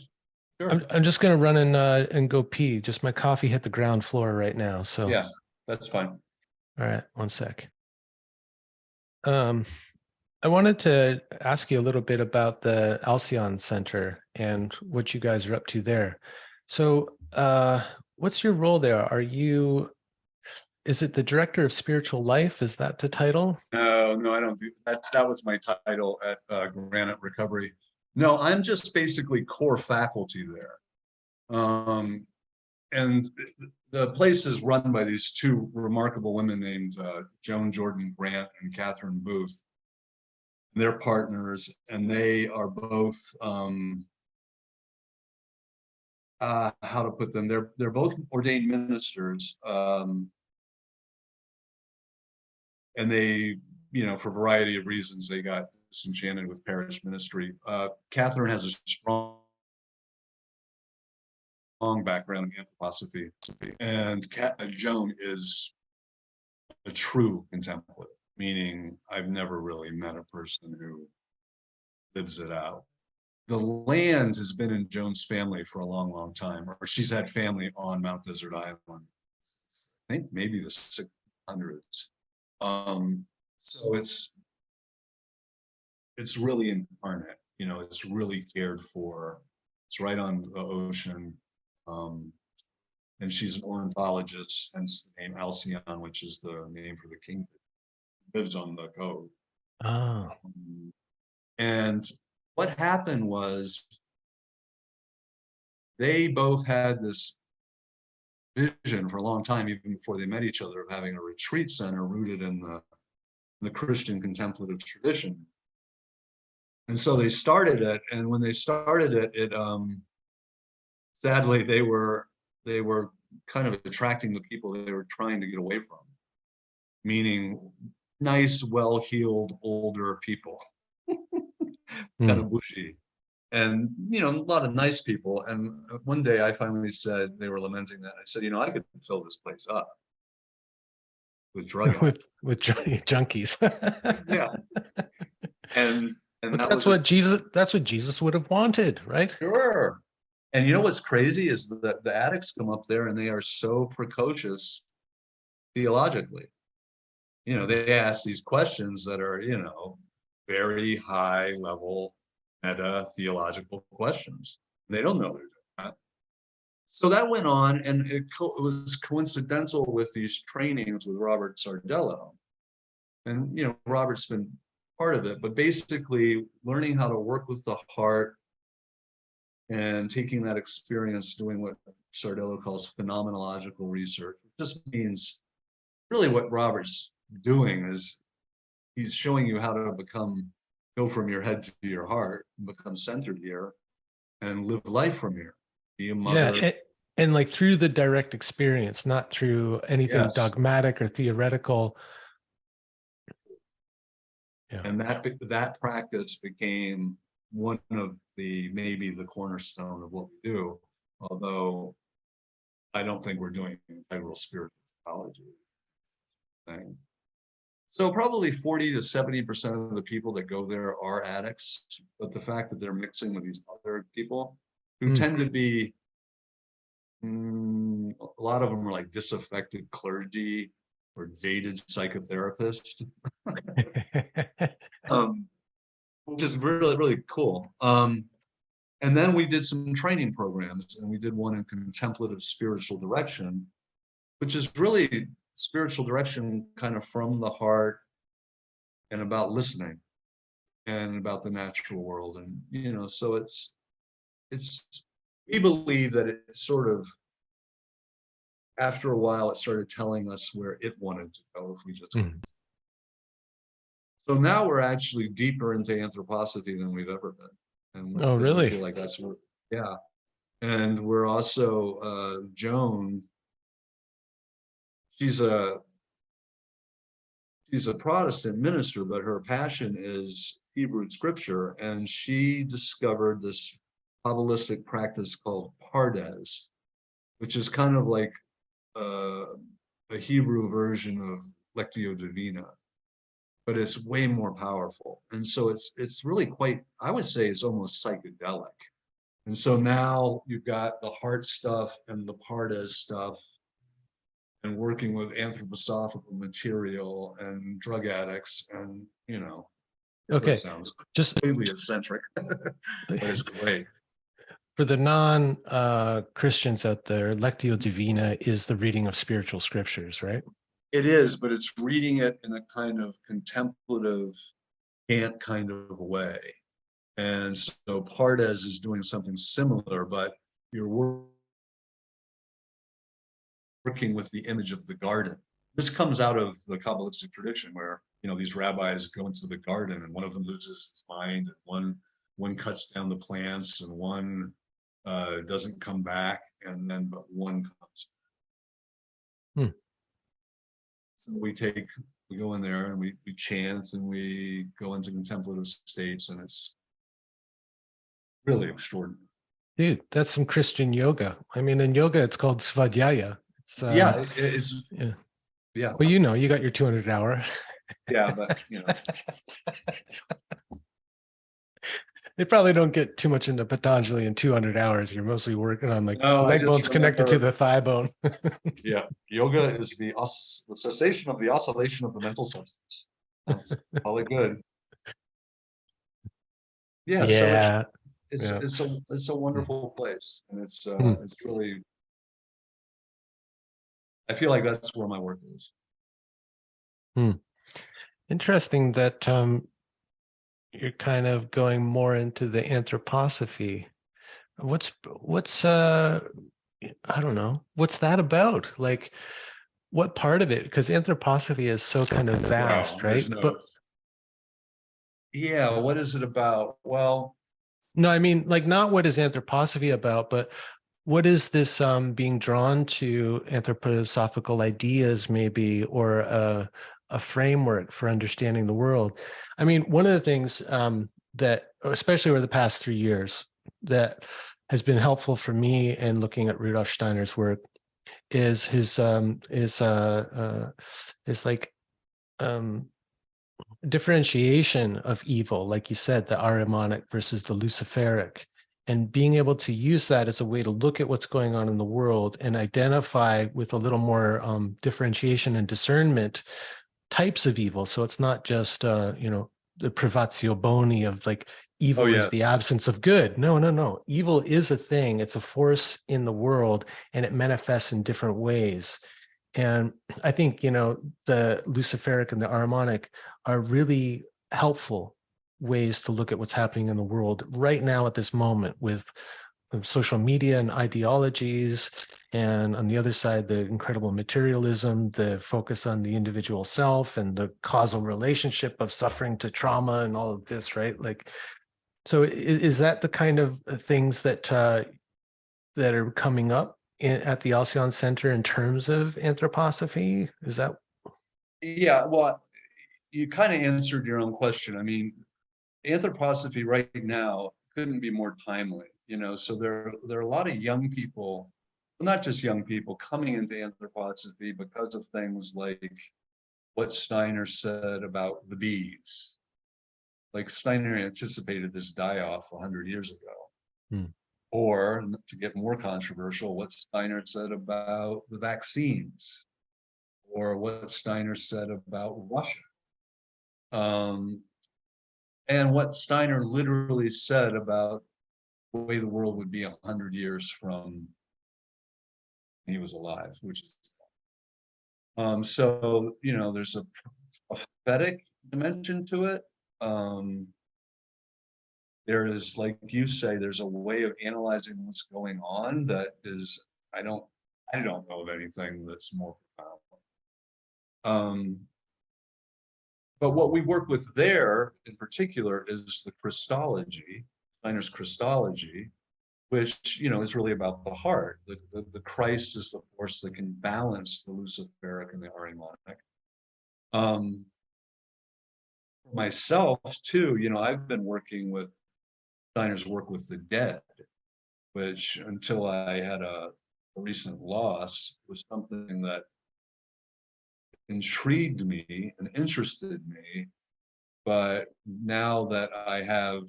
Sure. I'm just gonna run and go pee. Just my coffee hit the ground floor right now. So Yeah, that's fine. all right, one sec. Um, I wanted to ask you a little bit about the Alcion Center and what you guys are up to there. So, what's your role there? Is it the director of spiritual life? Is that the title? No, no, I don't do that was my title at Granite Recovery. No, I'm just basically core faculty there. And the place is run by these two remarkable women named Joan Jordan Grant and Catherine Booth. They're partners, and they are both how to put them. They're both ordained ministers, and they, you know, for a variety of reasons, they got disenchanted with parish ministry. Catherine has a strong background in anthroposophy, and Joan is a true contemplative, meaning I've never really met a person who lives it out. The land has been in Joan's family for a long, long time, or she's had family on Mount Desert Island. I think maybe the 600s. So it's really incarnate, you know, it's really cared for. It's right on the ocean. And she's an ornithologist, hence the name Alcion, which is the name for the king that lives on the cove. Oh, And what happened was they both had this vision for a long time, even before they met each other, of having a retreat center rooted in the Christian contemplative tradition. And so they started it, and when they started it, sadly they were kind of attracting the people they were trying to get away from, meaning nice, well-heeled, older people, kind of bougie. And, you know, a lot of nice people. And one day I finally said, they were lamenting that. I said, you know, I could fill this place up with drug addicts. with junkies. Yeah. And But that that's was that's what Jesus would have wanted, right? sure. And you know what's crazy is that the addicts come up there and they are so precocious theologically. You know, they ask these questions that are, you know, very high level meta theological questions. They don't know they're doing that. So that went on, and it was coincidental with these trainings with Robert Sardello. And, you know, Robert's been part of it, but basically learning how to work with the heart and taking that experience, doing what Sardello calls phenomenological research. It just means really what Robert's doing is he's showing you how to go from your head to your heart, become centered here, and live life from here. Be a mother. Yeah, and like through the direct experience, not through anything Yes. dogmatic or theoretical. Yeah. And that practice became one of maybe the cornerstone of what we do, although I don't think we're doing integral spiritual psychology thing. So probably 40 to 70% of the people that go there are addicts, but the fact that they're mixing with these other people who tend to be, a lot of them are like disaffected clergy or jaded psychotherapists, which is really, really cool. And then we did some training programs, and we did one in contemplative spiritual direction, which is really spiritual direction kind of from the heart and about listening and about the natural world. And, you know, so we believe that it sort of, after a while, it started telling us where it wanted to go if we just. So now we're actually deeper into anthroposophy than we've ever been. And oh, really? We feel like that's what, yeah. And we're also, Joan, she's a Protestant minister, but her passion is Hebrew scripture. And she discovered this Kabbalistic practice called Pardes, which is kind of like a Hebrew version of Lectio Divina, but it's way more powerful. And so it's really quite, I would say it's almost psychedelic. And so now you've got the heart stuff and the Pardes stuff, and working with anthroposophical material and drug addicts, and, you know, okay, that sounds just completely eccentric, but it's great. For the non-Christians out there, Lectio Divina is the reading of spiritual scriptures, right? It is, but it's reading it in a kind of contemplative, chant kind of way. And so Pardes is doing something similar, but you're working with the image of the garden. This comes out of the Kabbalistic tradition, where, you know, these rabbis go into the garden, and one of them loses his mind, and one cuts down the plants, and one doesn't come back, and then but one comes. So we go in there and we chant, and we go into contemplative states, and it's really extraordinary. Dude, that's some Christian yoga. I mean, in yoga, it's called svadhyaya. It's, yeah. Well, you know, you got your 200 hour. Yeah, but, you know. They probably don't get too much into Patanjali in 200 hours. You're mostly working on like leg bones connected to the thigh bone. Yeah, yoga is the cessation of the oscillation of the mental substance. That's probably good. Yeah, so it's a wonderful place, and it's really, I feel like that's where my work is. Interesting that you're kind of going more into the anthroposophy. What's I don't know. What's that about? Like, what part of it? Because anthroposophy is so kind of Well, vast, there's right? no, But yeah, what is it about? Well, no, I mean, like, not what is anthroposophy about, but what is this being drawn to anthroposophical ideas, maybe, or a framework for understanding the world? I mean, one of the things that, especially over the past 3 years, that has been helpful for me in looking at Rudolf Steiner's work is his like um differentiation of evil, like you said, the Ahrimanic versus the Luciferic, and being able to use that as a way to look at what's going on in the world and identify with a little more differentiation and discernment types of evil. So it's not just the privatio boni of like oh, evil is the yes. absence of good. No, no, no. Evil is a thing. It's a force in the world, and it manifests in different ways. And I think, the Luciferic and the Ahrimanic are really helpful ways to look at what's happening in the world right now at this moment with social media and ideologies. And on the other side, the incredible materialism, the focus on the individual self and the causal relationship of suffering to trauma and all of this, right? Like, so is that the kind of things that are coming up at the Alcion Center in terms of anthroposophy? Is that Yeah, well, you kind of answered your own question. I mean, anthroposophy right now couldn't be more timely, so there are a lot of young people, well, not just young people, coming into anthroposophy because of things like what Steiner said about the bees. Like Steiner anticipated this die-off 100 years ago. Hmm. Or to get more controversial, what Steiner said about the vaccines, or what Steiner said about Russia. Um, and what Steiner literally said about the way the world would be 100 years from he was alive, which is so there's a prophetic dimension to it. There is, like you say, there's a way of analyzing what's going on that is, I don't know of anything that's more profound. But what we work with there in particular is the Christology, Steiner's Christology, which is really about the heart. The Christ is the force that can balance the Luciferic and the Ahrimanic. Myself too, I've been working with Steiner's work with the dead, which until I had a recent loss was something that intrigued me and interested me. But now that I have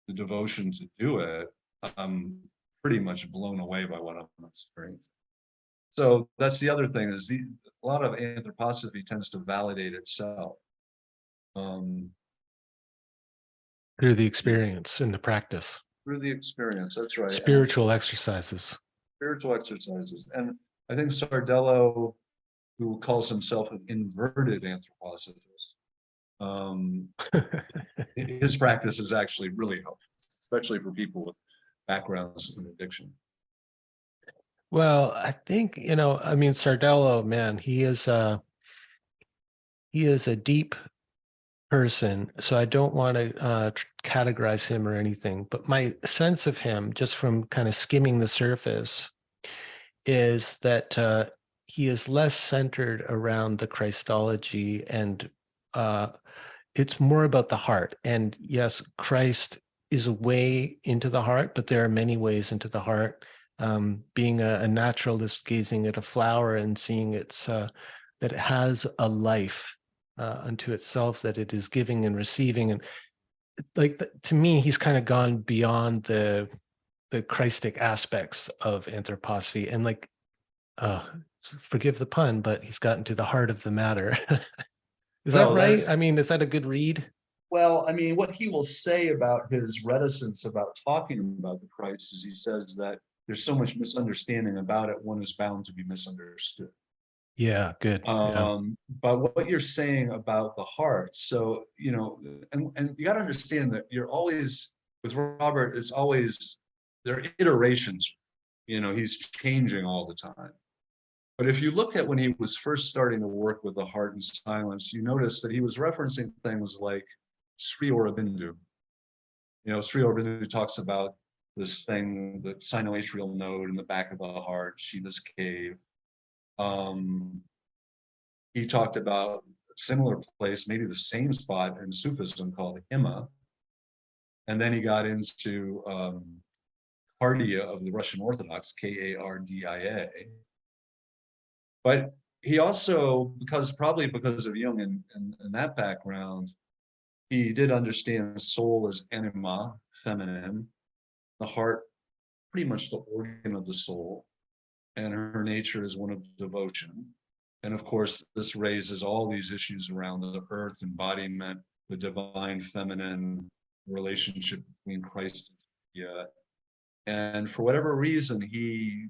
the devotion to do it, I'm pretty much blown away by what I'm experiencing. So that's the other thing is a lot of anthroposophy tends to validate itself. Um, through the experience and the practice, through the experience, that's right. And spiritual exercises? spiritual exercises. And I think Sardello, who calls himself an inverted anthroposophist, his practice is actually really helpful, especially for people with backgrounds in addiction. Well, I think, I mean, Sardello, man, he is a deep person, so I don't want to categorize him or anything, but my sense of him, just from kind of skimming the surface, is that he is less centered around the Christology, and uh, it's more about the heart. And yes, Christ is a way into the heart, but there are many ways into the heart. Being a naturalist, gazing at a flower and seeing that it has a life unto itself, that it is giving and receiving, and like to me, he's kind of gone beyond the Christic aspects of anthroposophy, and like, uh, forgive the pun, but he's gotten to the heart of the matter. Is that Well, right? that's I mean, is that a good read? well, I mean, what he will say about his reticence about talking about the Christ is he says that there's so much misunderstanding about it, one is bound to be misunderstood. Yeah, good. Yeah. But what you're saying about the heart, so and you got to understand that you're always with Robert, it's always there are iterations. He's changing all the time. But if you look at when he was first starting to work with the heart and silence, you notice that he was referencing things like Sri Aurobindo. Sri Aurobindo talks about this thing, the sinoatrial node in the back of the heart, Shiva's cave. He talked about a similar place, maybe the same spot in Sufism called Hima. And then he got into Kardia of the Russian Orthodox, Kardia. But he also, probably because of Jung and that background, he did understand soul as anima, feminine, the heart, pretty much the organ of the soul, and her nature is one of devotion. And of course, this raises all these issues around the earth embodiment, the divine feminine relationship between Christ and Sophia. And for whatever reason, he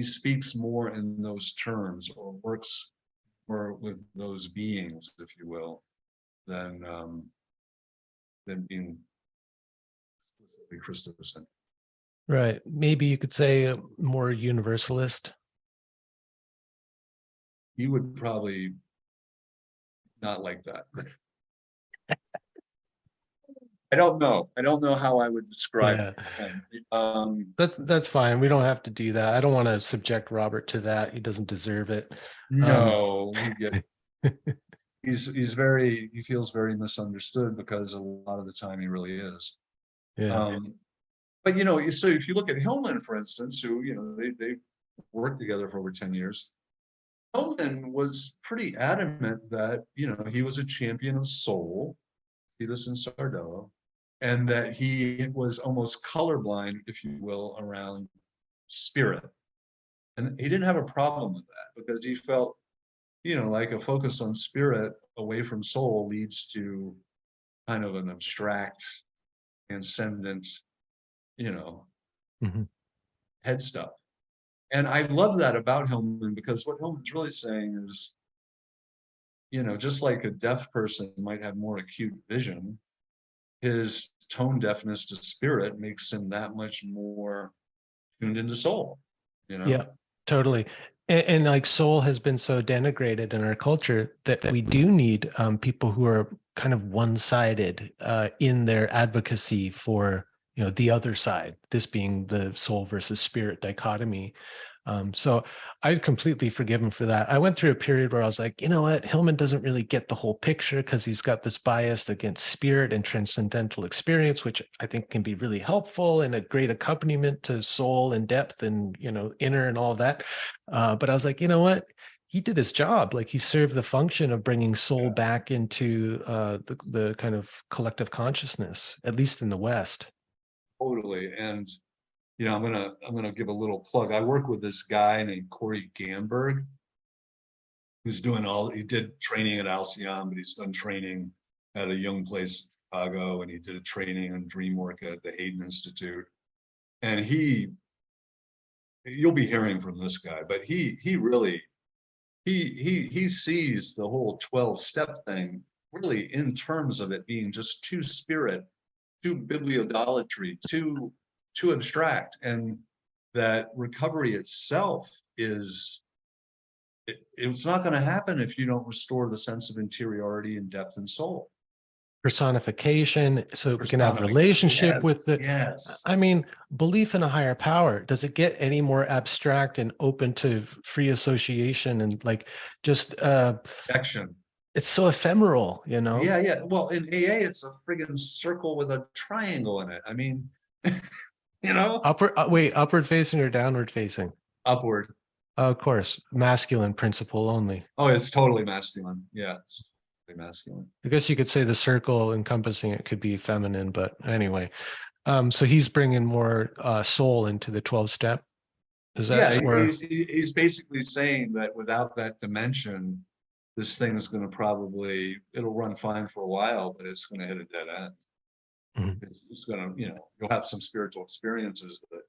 speaks more in those terms, or works more with those beings, if you will, than being explicitly Christocentric. Right. Maybe you could say more universalist. He would probably not like that. I don't know. I don't know how I would describe him. That's fine. We don't have to do that. I don't want to subject Robert to that. He doesn't deserve it. No, we get he feels very misunderstood, because a lot of the time he really is. Yeah. But so if you look at Hillman, for instance, who they worked together for over 10 years, Hillman was pretty adamant that he was a champion of soul, see this in Sardello, and that he was almost colorblind, if you will, around spirit. And he didn't have a problem with that, because he felt, like a focus on spirit away from soul leads to kind of an abstract, transcendent, head stuff. And I love that about Hillman, because what Hillman's really saying is, just like a deaf person might have more acute vision, his tone deafness to spirit makes him that much more tuned into soul. Yeah, totally. And like soul has been so denigrated in our culture that we do need people who are kind of one-sided in their advocacy for the other side, this being the soul versus spirit dichotomy. So I've completely forgiven for that. I went through a period where I was like, you know what, Hillman doesn't really get the whole picture, because he's got this bias against spirit and transcendental experience, which I think can be really helpful and a great accompaniment to soul and depth and inner and all that. But I was like, you know what? He did his job. Like, he served the function of bringing soul back into the kind of collective consciousness, at least in the West. Totally. And I'm gonna give a little plug. I work with this guy named Corey Gamberg, who's he did training at Alcion, but he's done training at a Jung place in Chicago, and he did a training on dream work at the Hayden Institute. And you'll be hearing from this guy, but he really he sees the whole 12-step thing really in terms of it being just too spirit, too bibliodolatry, too abstract, and that recovery itself it's not going to happen if you don't restore the sense of interiority and depth and soul. Personification, so we can have relationship with the I mean, belief in a higher power. Does it get any more abstract and open to free association and like just action? It's so ephemeral, Yeah. Well, in AA, it's a friggin' circle with a triangle in it. I mean, upward facing or downward facing? Upward. Of course, masculine principle only. Oh, it's totally masculine. Yeah, it's totally masculine. I guess you could say the circle encompassing it could be feminine, but anyway. So he's bringing more soul into the 12-step. Is that? Yeah, he's basically saying that without that dimension, this thing is going to it'll run fine for a while, but it's going to hit a dead end. Mm-hmm. It's going to, you'll have some spiritual experiences that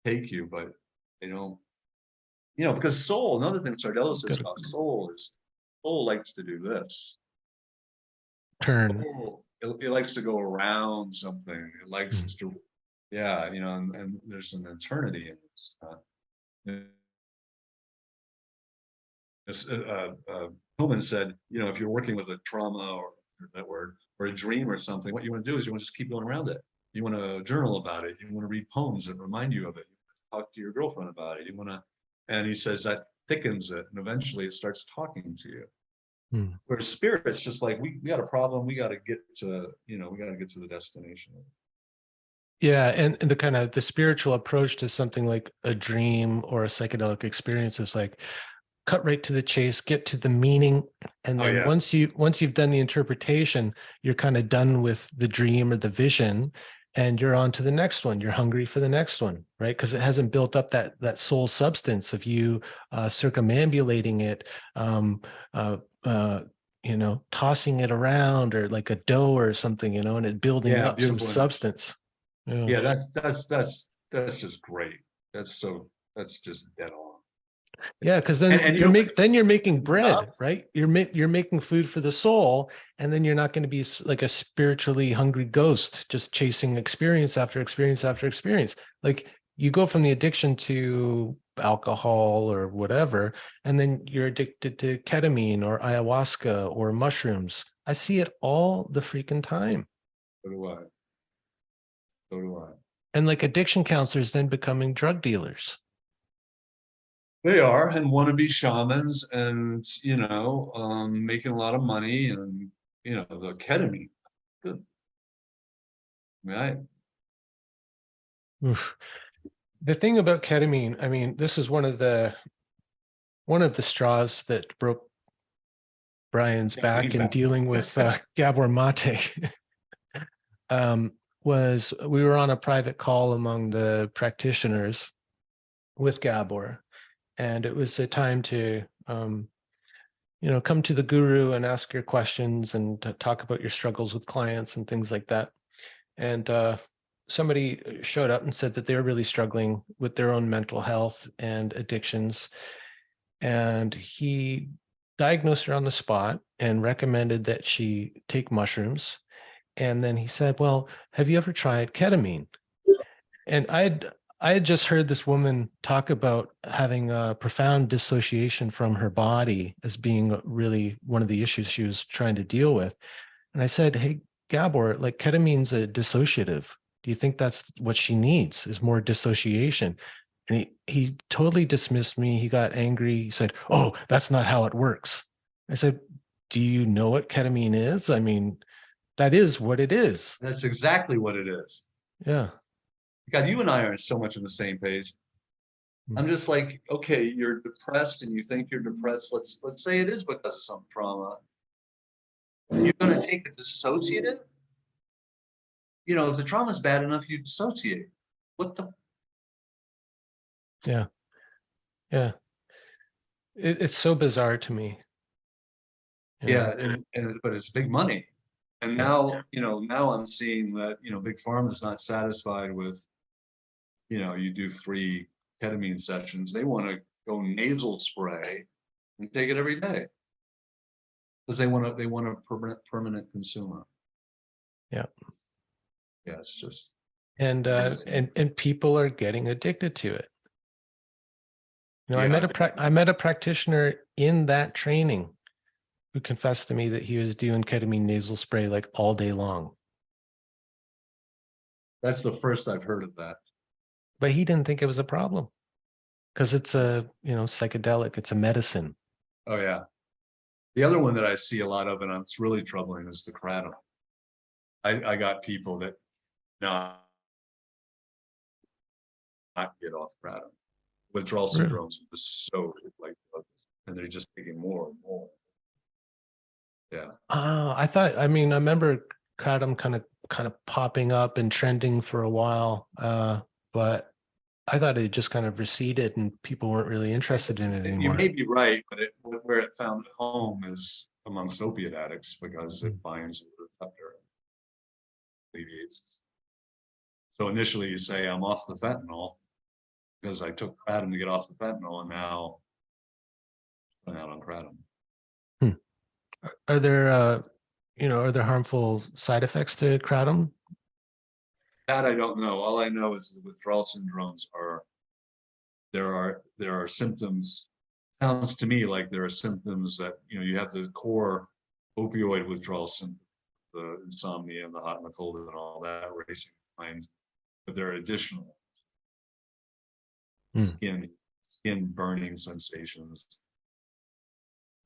take you, but they don't, because soul, another thing Sardello says about soul is soul likes to do this. Turn. Soul, it likes to go around something. It likes to Yeah, and there's an eternity in this. Hillman said, if you're working with a trauma or that word or a dream or something, what you want to do is you want to just keep going around it. You want to journal about it. You want to read poems that remind you of it. You want to talk to your girlfriend about it. You want to, and he says that thickens it, and eventually it starts talking to you. Hmm. Whereas spirit's just like we got a problem. We got to get to, we got to get to the destination. Yeah, and the kind of the spiritual approach to something like a dream or a psychedelic experience is like cut right to the chase, get to the meaning, and Oh then yeah, once you've done the interpretation, you're kind of done with the dream or the vision, and you're on to the next one. You're hungry for the next one, right? Because it hasn't built up that soul substance of you circumambulating it, um, uh, uh, tossing it around or like a dough or something, and it building yeah, up some beautiful image. substance. Yeah. Yeah, that's just great. That's just dead on. Yeah, because And then and you're making enough. bread, right? You're making food for the soul, and then you're not going to be like a spiritually hungry ghost, just chasing experience after experience after experience. Like you go from the addiction to alcohol or whatever, and then you're addicted to ketamine or ayahuasca or mushrooms. I see it all the freaking time. So do I. So do I. And like addiction counselors then becoming drug dealers. They are and wannabe shamans, and making a lot of money, and the ketamine. Good. I mean, Oof. The thing about ketamine, I mean, this is one of the straws that broke Brian's back Kathleen's in back. dealing with Gabor Mate. um, was we were on a private call among the practitioners with Gabor, and it was a time to come to the guru and ask your questions and to talk about your struggles with clients and things like that. And somebody showed up and said that they were really struggling with their own mental health and addictions, and he diagnosed her on the spot and recommended that she take mushrooms. And then he said, "Well, have you ever tried ketamine?" And I had just heard this woman talk about having a profound dissociation from her body as being really one of the issues she was trying to deal with. And I said, "Hey, Gabor, like ketamine's a dissociative. Do you think that's what she needs is more dissociation?" And he totally dismissed me. He got angry. He said, "Oh, that's not how it works." I said, "Do you know what ketamine is? I mean, that is what it is." That's exactly what it is. Yeah. God, you and I are so much on the same page. Mm. I'm just like, okay, you're depressed and you think you're depressed. Let's say it is because of some trauma. You're going to take a dissociative. If the trauma is bad enough, you dissociate. What the? Yeah. Yeah. It's so bizarre to me. Yeah, and but it's big money. And Yeah. now I'm seeing that, big pharma is not satisfied with, you do 3 ketamine sessions. They want to go nasal spray and take it every day because they want a permanent consumer. Yeah. Yeah, it's just And crazy. and people are getting addicted to it. I Yeah, I met a practitioner in that training who confessed to me that he was doing ketamine nasal spray like all day long, that's the first I've heard of that. but he didn't think it was a problem because it's a, psychedelic, it's a medicine. Oh yeah. The other one that I see a lot of, and it's really troubling, is the kratom. I got people that not get off kratom. Withdrawal Really? syndromes is so like, and they're just taking more and more. Yeah. I mean, I remember kratom kind of popping up and trending for a while, but I thought it just kind of receded and people weren't really interested in it You may anymore. be right, but where it found home is amongst opiate addicts because it Mm. binds the receptor, alleviates. So initially you say, I'm off the fentanyl because I took kratom to get off the fentanyl, and now I'm out on kratom. Hmm. Are there are there harmful side effects to kratom? That I don't know. All I know is the withdrawal syndromes are there are symptoms. Sounds to me like there are symptoms that, you know, you have the core opioid withdrawal symptoms, the insomnia and the hot and the cold and all that racing mind, but there are additional Hmm. skin burning sensations.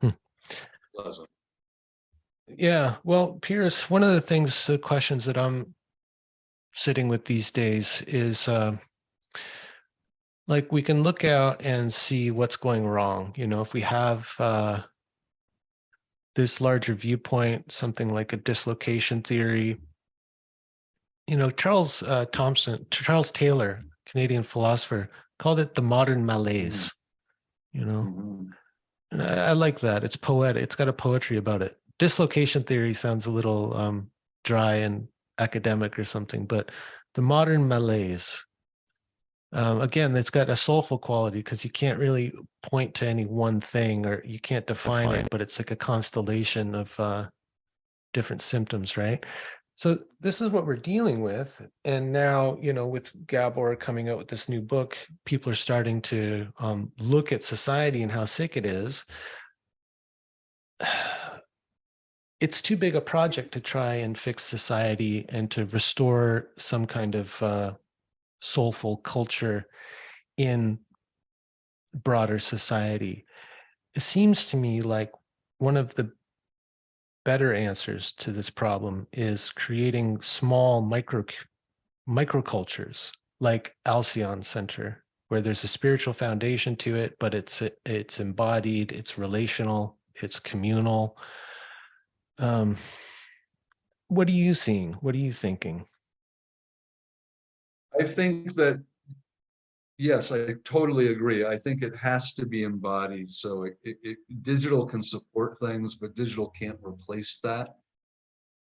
Hmm. Pleasant. Yeah, well, Piers, one of the things, the questions that I'm sitting with these days is like we can look out and see what's going wrong. You know, if we have this larger viewpoint, something like a dislocation theory. You know, Charles Taylor, Canadian philosopher, called it the modern Mhm. malaise. You know, Mhm. and I like that. It's poetic. It's got a poetry about it. Dislocation theory sounds a little dry and academic or something, but the modern malaise. Again, it's got a soulful quality because you can't really point to any one thing or you can't define it, but it's like a constellation of different symptoms, right? So this is what we're dealing with. And now, you know, with Gabor coming out with this new book, people are starting to look at society and how sick it is. It's too big a project to try and fix society and to restore some kind of soulful culture in broader society. It seems to me like one of the better answers to this problem is creating small microcultures like Alcion Center, where there's a spiritual foundation to it, but it's embodied, it's relational, it's communal. Um, what are you seeing? What are you thinking? I think that, yes, I totally agree. I think it has to be embodied. So digital can support things, but digital can't replace that.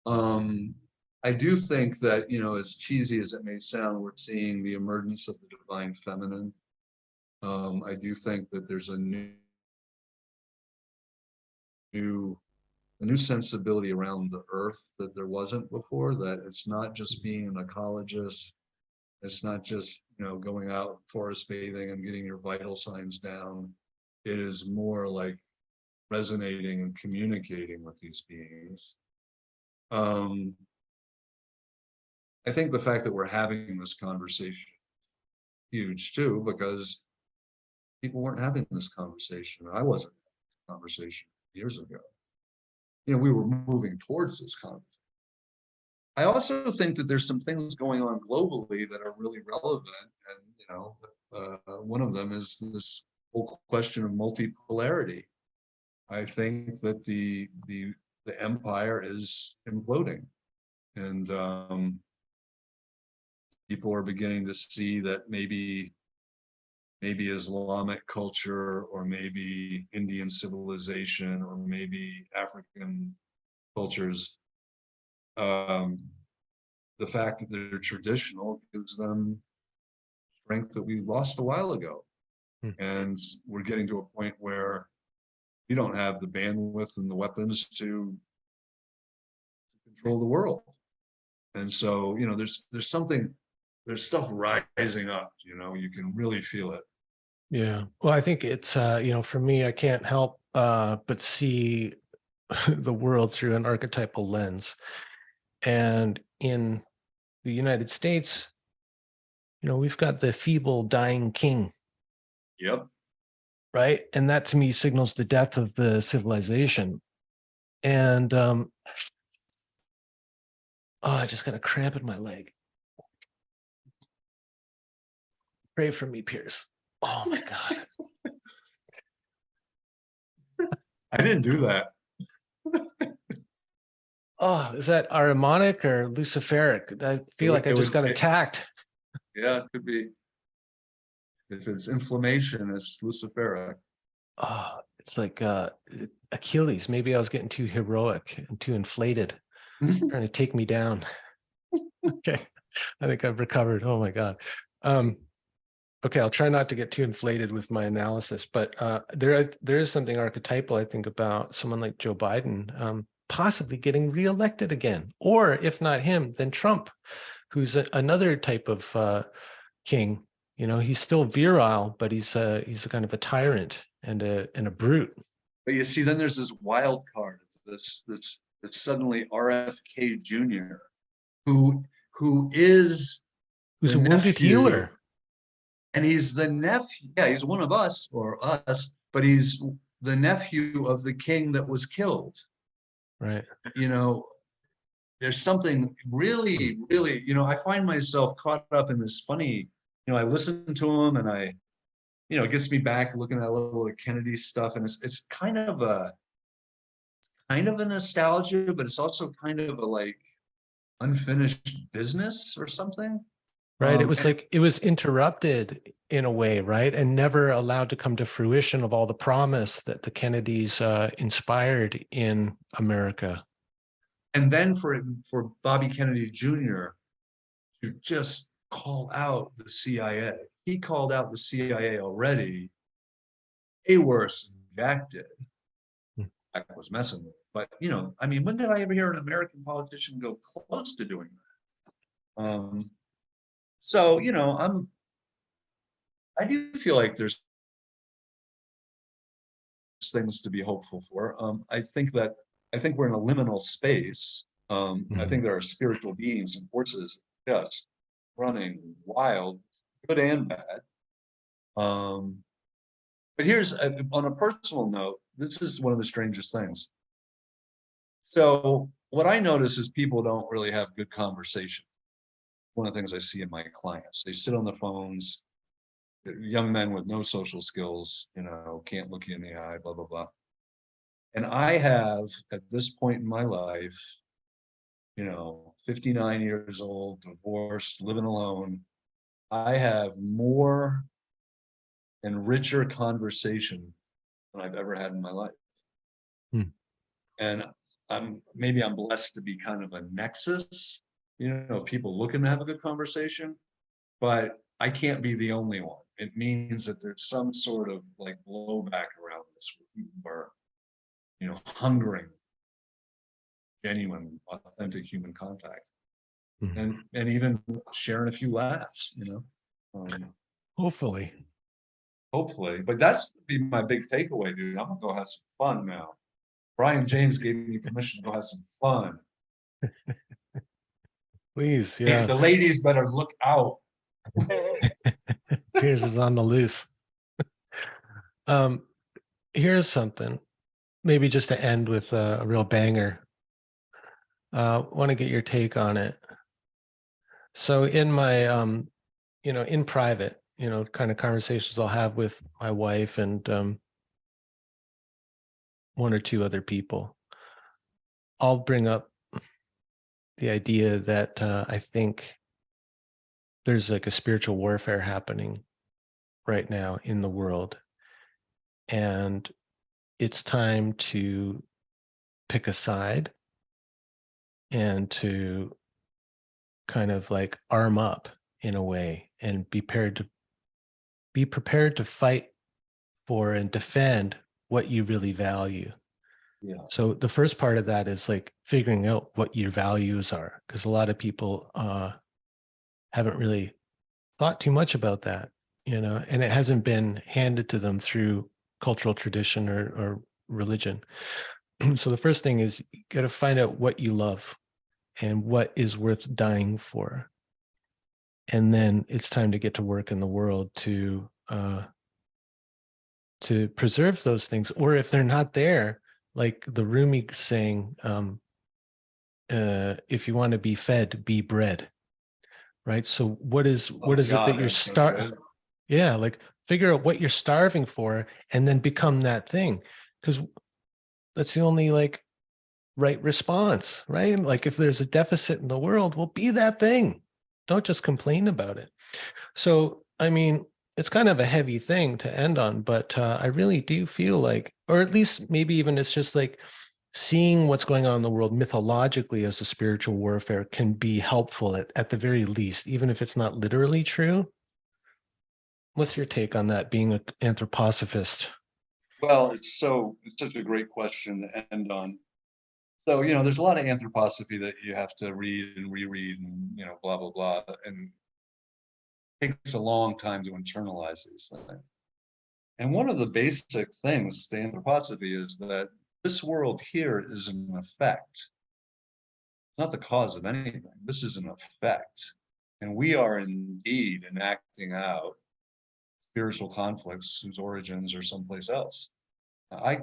Um, I do think that, you know, as cheesy as it may sound, we're seeing the emergence of the divine feminine. I do think that there's new a new sensibility around the earth that there wasn't before, that it's not just being an ecologist, it's not just, you know, going out forest bathing and getting your vital signs down. It is more like resonating and communicating with these beings. Um, I think the fact that we're having this conversation is huge too, because people weren't having this conversation. I wasn't having this conversation years ago. You know, we were moving towards this conversation. I also think that there's some things going on globally that are really relevant, and you know, one of them is this whole question of multipolarity. I think that the empire is imploding, and people are beginning to see that maybe Islamic culture, or maybe Indian civilization, or maybe African cultures, um, the fact that they're traditional gives them strength that we lost a while ago. Hmm. And we're getting to a point where we don't have the bandwidth and the weapons to control the world. And so, you know, there's stuff rising up, you know, you can really feel it. Yeah. Well, I think it's you know, for me, I can't help but see the world through an archetypal lens. And in the United States, you know, we've got the feeble, dying king, Yep. right? And that to me signals the death of the civilization. And oh, I just got a cramp in my leg. Pray for me, Piers. Oh my God. I didn't do that. Oh, is that Aramonic or Luciferic? I feel like I It just would, got attacked. yeah, it could be. If it's inflammation, it's luciferic. Oh, it's like Achilles. Maybe I was getting too heroic and too inflated, trying to take me down. Okay. I think I've recovered. Oh my God. Um, okay, I'll try not to get too inflated with my analysis, but there is something archetypal, I think, about someone like Joe Biden possibly getting reelected again, or if not him, then Trump. who's another type of king. You know, he's still virile, but he's a kind of a tyrant and a brute. But you see, then there's this wild card, this suddenly RFK Jr., who is Who's the a wounded nephew, healer. and he's the nephew. Yeah, he's one of us or us, but he's the nephew of the king that was killed. Right. You know, there's something really, really, I find myself caught up in this funny, I listen to him and it gets me back looking at a little of Kennedy stuff. And it's kind of a nostalgia, but it's also kind of a like unfinished business or something. Right. It was like it was interrupted in a way, right? And never allowed to come to fruition of all the promise that the Kennedys inspired in America. And then for Bobby Kennedy Jr. to just call out the CIA. He called out the CIA already. They were subjected. I was messing with it. But, I mean, when did I ever hear an American politician go close to doing that? So, I do feel like there's things to be hopeful for. I think we're in a liminal space. I think there are spiritual beings and forces just running wild, good and bad. But here's on a personal note, this is one of the strangest things. So what I notice is people don't really have good conversation. One of the things I see in my clients, they sit on the phones, young men with no social skills, can't look you in the eye, blah, blah, blah. And I have, at this point in my life, 59 years old, divorced, living alone, I have more and richer conversation than I've ever had in my life. And I'm blessed to be kind of a nexus, people looking to have a good conversation, but I can't be the only one. It means that there's some sort of like blowback around this where people are, hungering genuine, authentic human contact, and even sharing a few laughs, Hopefully. But that's be my big takeaway, dude. I'm gonna go have some fun now. Brian James gave me permission to go have some fun. Please, yeah. The ladies better look out. Piers is on the loose. Here's something, maybe just to end with a real banger. Want to get your take on it. So in my, in private, kind of conversations I'll have with my wife and one or two other people, I'll bring up the idea that I think there's like a spiritual warfare happening right now in the world. And it's time to pick a side and to kind of like arm up in a way and be prepared to fight for and defend what you really value. Yeah. So the first part of that is like figuring out what your values are, because a lot of people haven't really thought too much about that, and it hasn't been handed to them through cultural tradition or religion. So the first thing is you got to find out what you love and what is worth dying for. And then it's time to get to work in the world to preserve those things. Or if they're not there, like the Rumi saying, if you want to be fed, be bread. Right. So what is it that you're starving? Yeah, like figure out what you're starving for and then become that thing. Because that's the only like right response, right? Like if there's a deficit in the world, well, be that thing. Don't just complain about it. So, I mean, it's kind of a heavy thing to end on, but I really do feel like, or at least maybe even it's just like seeing what's going on in the world mythologically as a spiritual warfare can be helpful at the very least, even if it's not literally true. What's your take on that, being an anthroposophist? Well, it's such a great question to end on. So, there's a lot of anthroposophy that you have to read and reread and, blah, blah, blah. And it takes a long time to internalize these things. And one of the basic things to anthroposophy is that this world here is an effect. It's not the cause of anything. This is an effect. And we are indeed enacting out spiritual conflicts whose origins are someplace else. I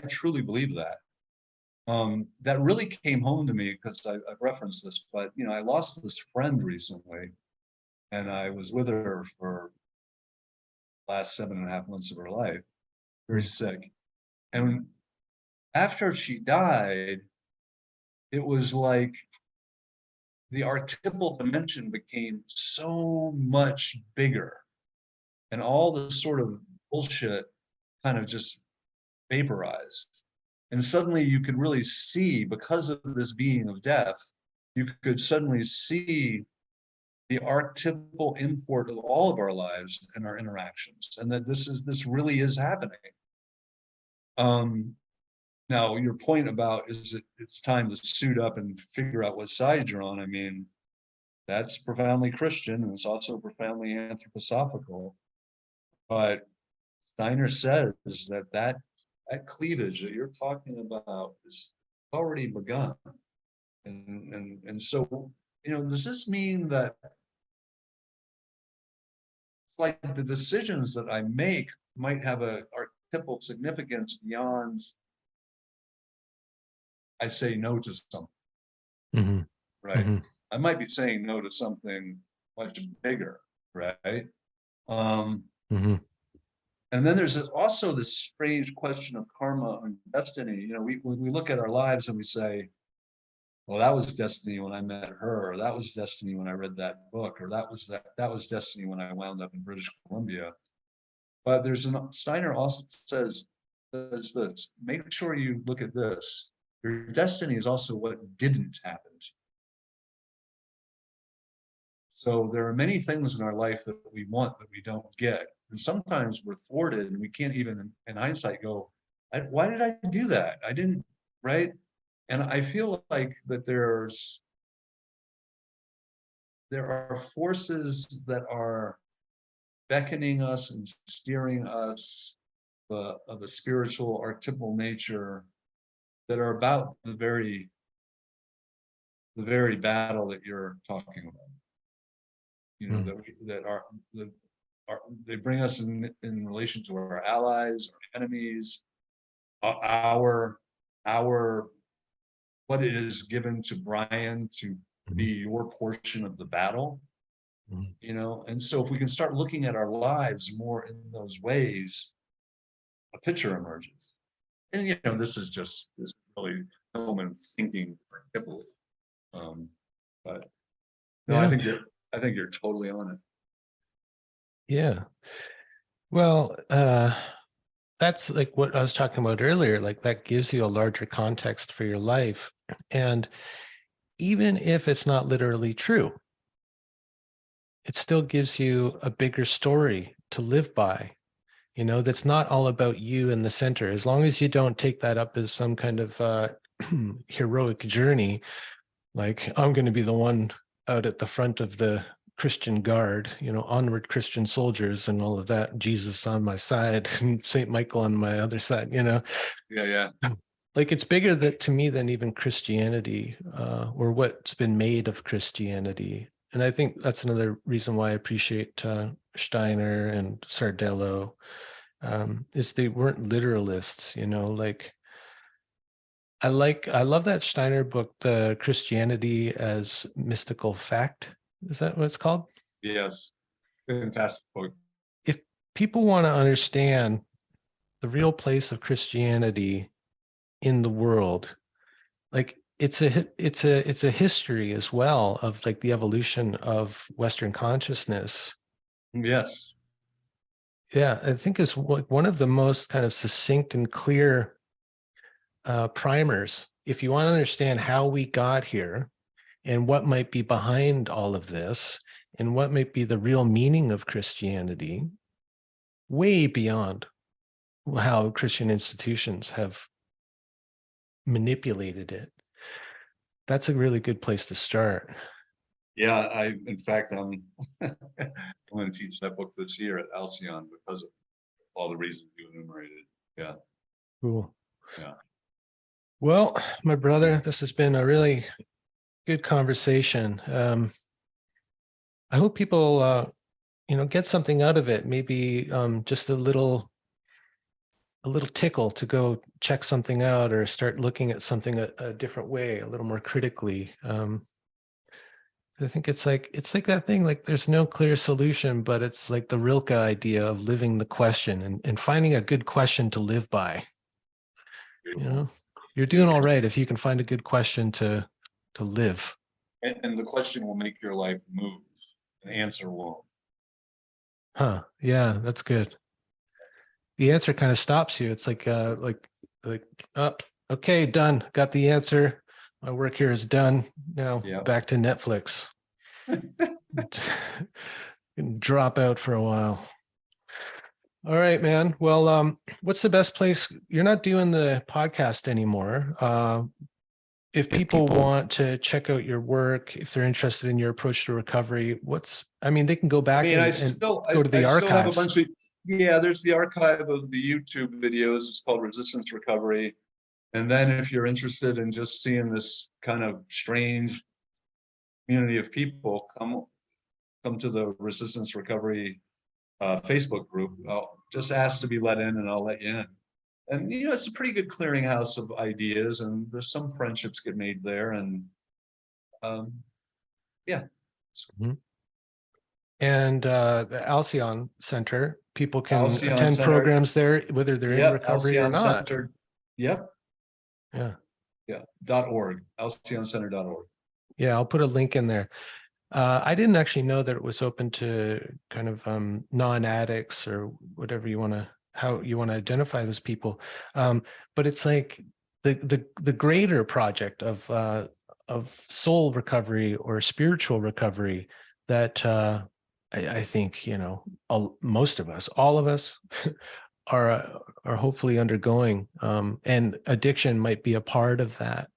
truly believe that. That really came home to me because I've referenced this, but I lost this friend recently, and I was with her for the last 7.5 months of her life, very sick. And after she died, it was like the archetypal dimension became so much bigger, and all the sort of bullshit kind of just vaporized. And suddenly you could really see, because of this being of death, you could suddenly see the archetypal import of all of our lives and our interactions, and that this really is happening. Now, your point about it's time to suit up and figure out what side you're on, I mean, that's profoundly Christian, and it's also profoundly anthroposophical. But Steiner says that cleavage that you're talking about is already begun. And so, does this mean that it's like the decisions that I make might have a archetypal significance beyond I say no to something, Mm-hmm. right? Mm-hmm. I might be saying no to something much bigger, right? Mm-hmm. And then there's also this strange question of karma and destiny. We look at our lives and we say, well, that was destiny when I met her, or that was destiny when I read that book, or that was destiny when I wound up in British Columbia. But Steiner also says this, make sure you look at this. Your destiny is also what didn't happen to you. So there are many things in our life that we want that we don't get. And sometimes we're thwarted and we can't even, in hindsight, go, why did I do that? I didn't, right? And I feel like that there are forces that are beckoning us and steering us of a spiritual archetypal nature that are about the very battle that you're talking about. They bring us in relation to our allies, our enemies, our what it is given to Brian to be your portion of the battle. And so if we can start looking at our lives more in those ways, a picture emerges. And this is really Hillman thinking heavily. But no, yeah. I think you're totally on it. Yeah. Well, that's like what I was talking about earlier, like that gives you a larger context for your life. And even if it's not literally true, it still gives you a bigger story to live by, that's not all about you in the center. As long as you don't take that up as some kind of heroic journey, like I'm going to be the one out at the front of the Christian guard, onward Christian soldiers and all of that, Jesus on my side and Saint Michael on my other side, Yeah. Like it's bigger to me than even Christianity or what's been made of Christianity. And I think that's another reason why I appreciate Steiner and Sardello, is they weren't literalists, like I love that Steiner book, The Christianity as Mystical Fact. Is that what it's called? Yes. Fantastic book. If people want to understand the real place of Christianity in the world, like it's a history as well of like the evolution of Western consciousness. Yes. Yeah, I think it's one of the most kind of succinct and clear primers. If you want to understand how we got here and what might be behind all of this and what might be the real meaning of Christianity, way beyond how Christian institutions have manipulated it. That's a really good place to start. Yeah, in fact, I'm going to teach that book this year at Alcion because of all the reasons you enumerated. Yeah. Cool. Yeah. Well, my brother, this has been a really good conversation. I hope people, get something out of it. Maybe just a little tickle to go check something out or start looking at something a different way, a little more critically. I think it's like that thing, like there's no clear solution, but it's like the Rilke idea of living the question and finding a good question to live by. You're doing all right if you can find a good question to live. And the question will make your life move. An answer won't. Huh. Yeah, that's good. The answer kind of stops you. It's like oh, okay, done. Got the answer. My work here is done. Now back to Netflix. Drop out for a while. All right, man. Well, what's the best place? You're not doing the podcast anymore. If people want to check out your work, if they're interested in your approach to recovery, they can go back and go to the archives. Still have a bunch of, there's the archive of the YouTube videos. It's called Resistance Recovery. And then if you're interested in just seeing this kind of strange community of people, come to the Resistance Recovery Facebook group. I'll just ask to be let in and I'll let you in. And, it's a pretty good clearinghouse of ideas, and there's some friendships get made there. And Mm-hmm. And the Alcion Center, people can attend programs there, whether they're in recovery or not. Center, Yeah. .org, alcioncenter.org. Yeah, I'll put a link in there. I didn't actually know that it was open to kind of non-addicts or whatever how you want to identify those people. But it's like the greater project of soul recovery or spiritual recovery that I think most of us, all of us, are hopefully undergoing, and addiction might be a part of that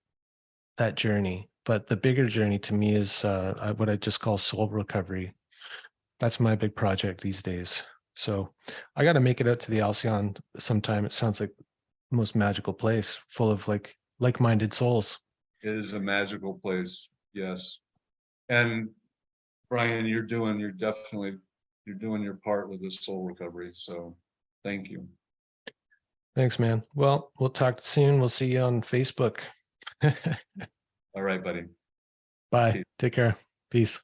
journey. But the bigger journey to me is what I just call soul recovery. That's my big project these days. So I got to make it out to the Alcion sometime. It sounds like the most magical place, full of like-minded souls. It is a magical place, yes. And Brian, you're doing your part with this soul recovery. So thank you. Thanks, man. Well, we'll talk soon. We'll see you on Facebook. All right, buddy. Bye. Take care. Peace.